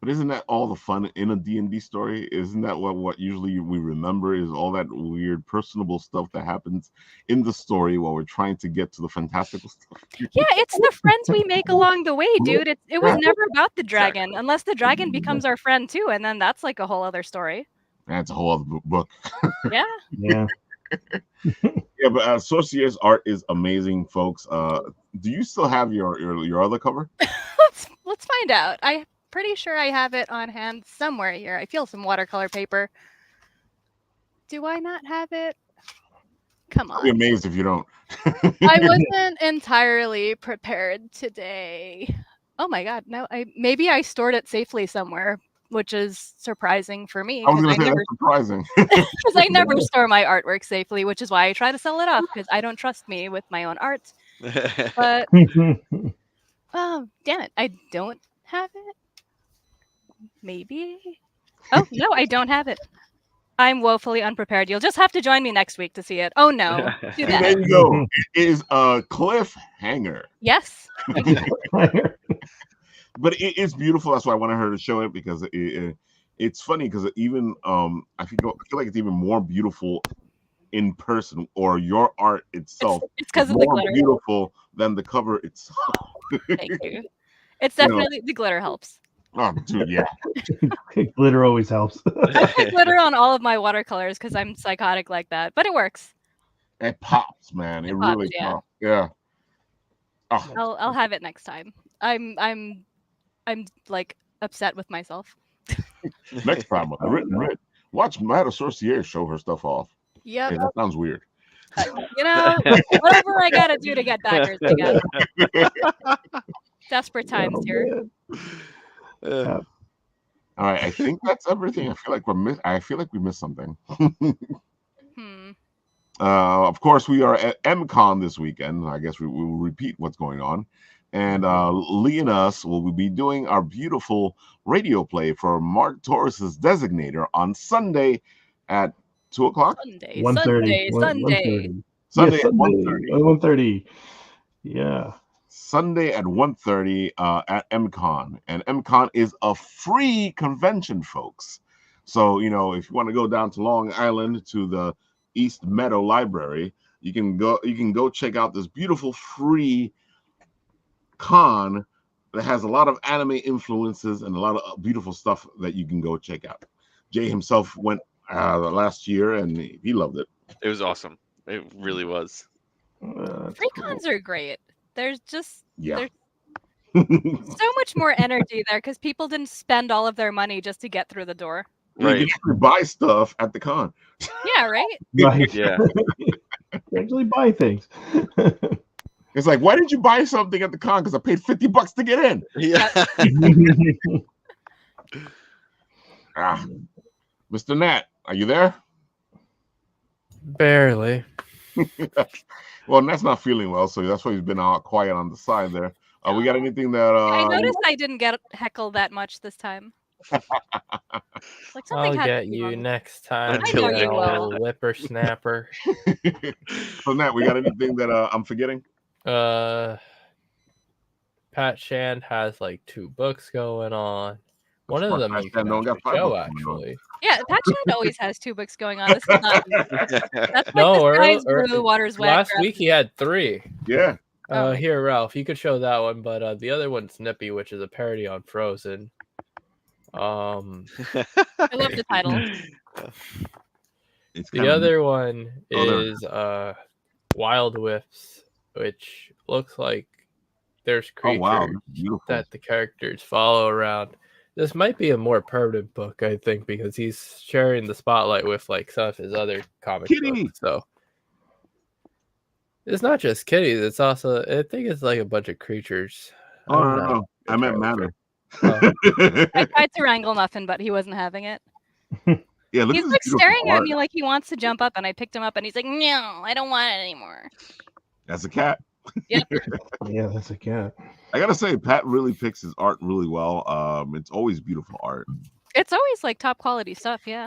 But isn't that all the fun in a D&D story? Isn't that what usually we remember is all that weird personable stuff that happens in the story while we're trying to get to the fantastical stuff? Yeah, it's the friends we make along the way, dude. It was never about the dragon, unless the dragon becomes our friend too, and then that's like a whole other story. That's a whole other book. Yeah. Yeah. Yeah, but Sorcier's art is amazing, folks. Do you still have your other cover? Let's find out. I'm pretty sure I have it on hand somewhere here. I feel some watercolor paper. Do I not have it? Come on. I'll be amazed if you don't. I wasn't entirely prepared today. Oh my god, no! Maybe I stored it safely somewhere, which is surprising for me. I was going to say that's surprising. Because I never store my artwork safely, which is why I try to sell it off, because I don't trust me with my own art. But oh, damn it, I don't have it. Maybe. Oh no, I don't have it. I'm woefully unprepared. You'll just have to join me next week to see it. Oh no, do that. There you go. It is a cliffhanger. Yes. But it's beautiful. That's why I wanted her to show it, because it's funny, because even I feel like it's even more beautiful in person, or your art itself. It's because of more the glitter. Beautiful than the cover itself. Thank you. It's definitely the glitter helps. Oh, dude, yeah. Glitter always helps. I put glitter on all of my watercolors because I'm psychotic like that, but it works. It pops, man. It pops, really yeah. pops. Yeah. Oh. I'll have it next time. I'm like upset with myself. Next time on the writ. Watch Mad Sorcier show her stuff off. Yep. Hey, that sounds weird. Whatever I gotta do to get backers, I guess. Desperate times here. All right, I think that's everything. I feel like we missed something. Of course, we are at Emcon this weekend. I guess we will repeat what's going on. And Lee and us will be doing our beautiful radio play for Mark Torres's Designator on Sunday at 2 o'clock. Sunday. 1:30 at 1:30. 1:30. Yeah. Sunday at 1:30 at Emcon. And Emcon is a free convention, folks. So, if you want to go down to Long Island to the East Meadow Library, you can go check out this beautiful free con that has a lot of anime influences and a lot of beautiful stuff that you can go check out. Jay himself went last year and he loved it. It was awesome. It really was. Free cons are great. There's just Yeah. there's so much more energy there because people didn't spend all of their money just to get through the door. You Right. can actually buy stuff at the con. Yeah, right? Right. Yeah. You actually buy things. It's like, why did you buy something at the con? Because I paid $50 to get in. Yeah. Mr. Nat, are you there? Barely. Well, Nat's not feeling well, so that's why he's been quiet on the side there. We got anything that I noticed I didn't get heckled that much this time. Like something I'll had to get be you wrong. next time. I know you will. Whippersnapper. So Nat, we got anything that I'm forgetting? Pat Shand has like 2 books going on. One of them you can got 5 show, books going on. actually. Yeah, Pat Shand always has 2 books going on. This is not that's like No, the sky's blue, water's wet. last week he had 3. Yeah. Oh my Here, Ralph, you could show that one, but the other one's Nippy, which is a parody on Frozen. I love the title. It's The other one there. is Wild Whips, which looks like there's Oh creatures wow, that's beautiful. that the characters follow around. This might be a more permanent book, I think, because he's sharing the spotlight with like some of his other comic Kitty! books. So it's not just kitties; it's also, I think it's like a bunch of creatures. Oh I'm not no, I meant entirely matter. sure. I tried to wrangle Muffin, but he wasn't having it. Yeah, look He's at this like beautiful staring at art. me like he wants to jump up, and I picked him up, and he's like, "No, I don't want it anymore." That's a cat. Yep. Yeah, that's a cat. I gotta say, Pat really picks his art really well. It's always beautiful art. It's always like top quality stuff. Yeah.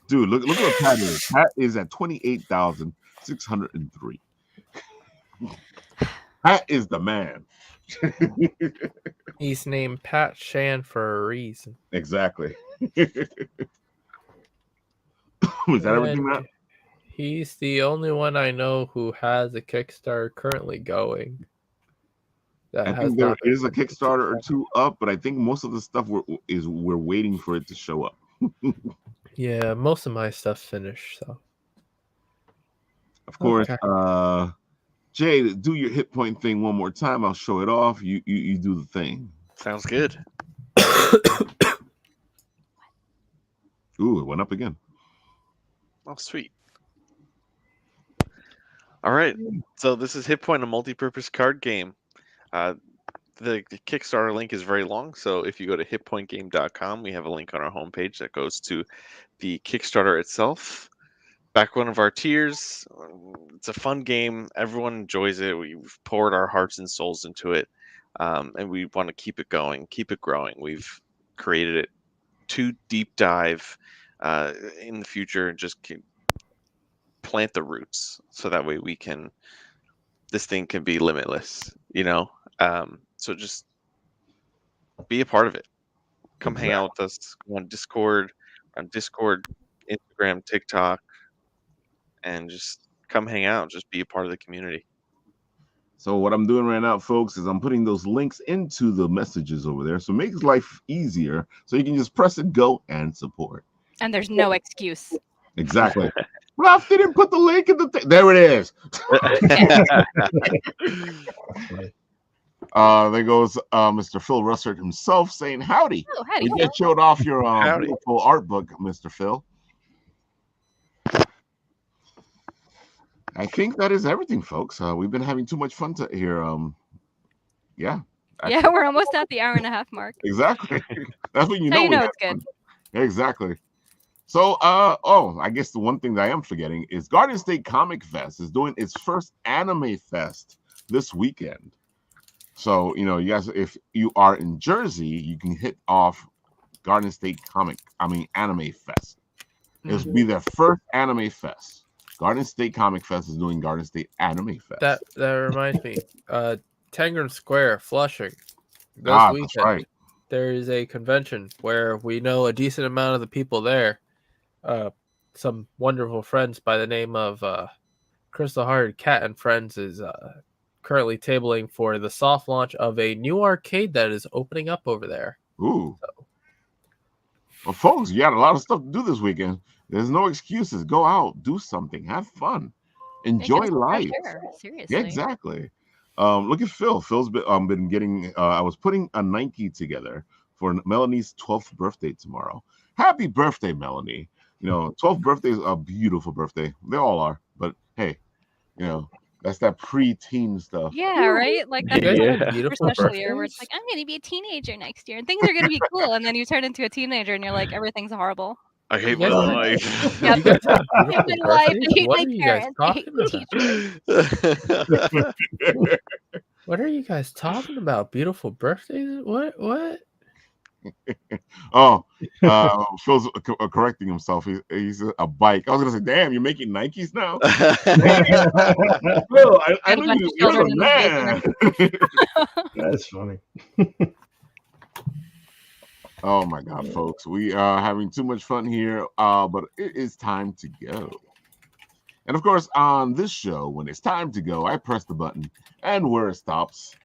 Dude, look what Pat is. Pat is at 28,603. Pat is the man. He's named Pat Shand for a reason. Exactly. Was that everything, Matt? He's the only one I know who has a Kickstarter currently going. I think there is a Kickstarter or 2 up, but I think most of the stuff we're waiting for it to show up. Yeah, most of my stuff's finished. So, of course, okay. Jay, do your hit point thing one more time. I'll show it off. You do the thing. Sounds good. Ooh, it went up again. Oh, sweet. All right. So this is Hit Point, a multi-purpose card game. The Kickstarter link is very long, so if you go to hitpointgame.com, we have a link on our homepage that goes to the Kickstarter itself. Back one of our tiers. It's a fun game. Everyone enjoys it. We've poured our hearts and souls into it, and we want to keep it going, keep it growing. We've created it to deep dive in the future and just plant the roots so that way this thing can be limitless, you know? So just be a part of it. Come hang out with us on Discord, Instagram, TikTok, and just come hang out. Just be a part of the community. So what I'm doing right now, folks, is I'm putting those links into the messages over there. So it makes life easier. So you can just press it, go, and support. And there's no excuse. Exactly. Ralph didn't put the link in the thing. There it is. There goes Mr. Phil Russert himself saying howdy. Oh, howdy. We just showed off your Howdy. beautiful art book, Mr. Phil. I think that is everything, folks. We've been having too much fun here. Yeah. Yeah, we're almost at the hour-and-a-half mark. Exactly. That's when you So know. you know we it's had good. fun. Exactly. So, I guess the one thing that I am forgetting is Gardenstate Comic Fest is doing its first anime fest this weekend. So, you know, you guys, if you are in Jersey, you can hit off Gardenstate Anime Fest. It'll be their first anime fest. Gardenstate Comic Fest is doing Gardenstate Anime Fest. That reminds me. Tangram Square, Flushing. This That's weekend, right. there is a convention where we know a decent amount of the people there. Some wonderful friends by the name of Crystal Heart Cat and Friends is currently tabling for the soft launch of a new arcade that is opening up over there. Ooh. Well, folks, you got a lot of stuff to do this weekend. There's no excuses. Go out, do something, have fun, enjoy life. Seriously. Yeah, exactly. Look at Phil. Phil's been getting. I was putting a Nike together for Melanie's 12th birthday tomorrow. Happy birthday, Melanie! 12th birthday is a beautiful birthday. They all are, but hey, that's that pre-teen stuff. Yeah, right. Like You that's guys like have your beautiful special year where it's birthdays? like I'm gonna be a teenager next year and things are gonna be cool, and then you turn into a teenager and you're like everything's horrible. I hate You my guys have- life. Yep. You guys have I hate beautiful my life. I birthdays? hate What my are you guys parents. I hate talking my about? teachers. What are you guys talking about? Beautiful birthdays? What? Oh, Phil's correcting himself. He's a bike. I was gonna say, damn, you're making Nikes now. Phil, I Got a know bunch of you're children the in his man. That's funny. Oh my God, folks, we are having too much fun here, but it is time to go. And of course, on this show, when it's time to go, I press the button, and where it stops,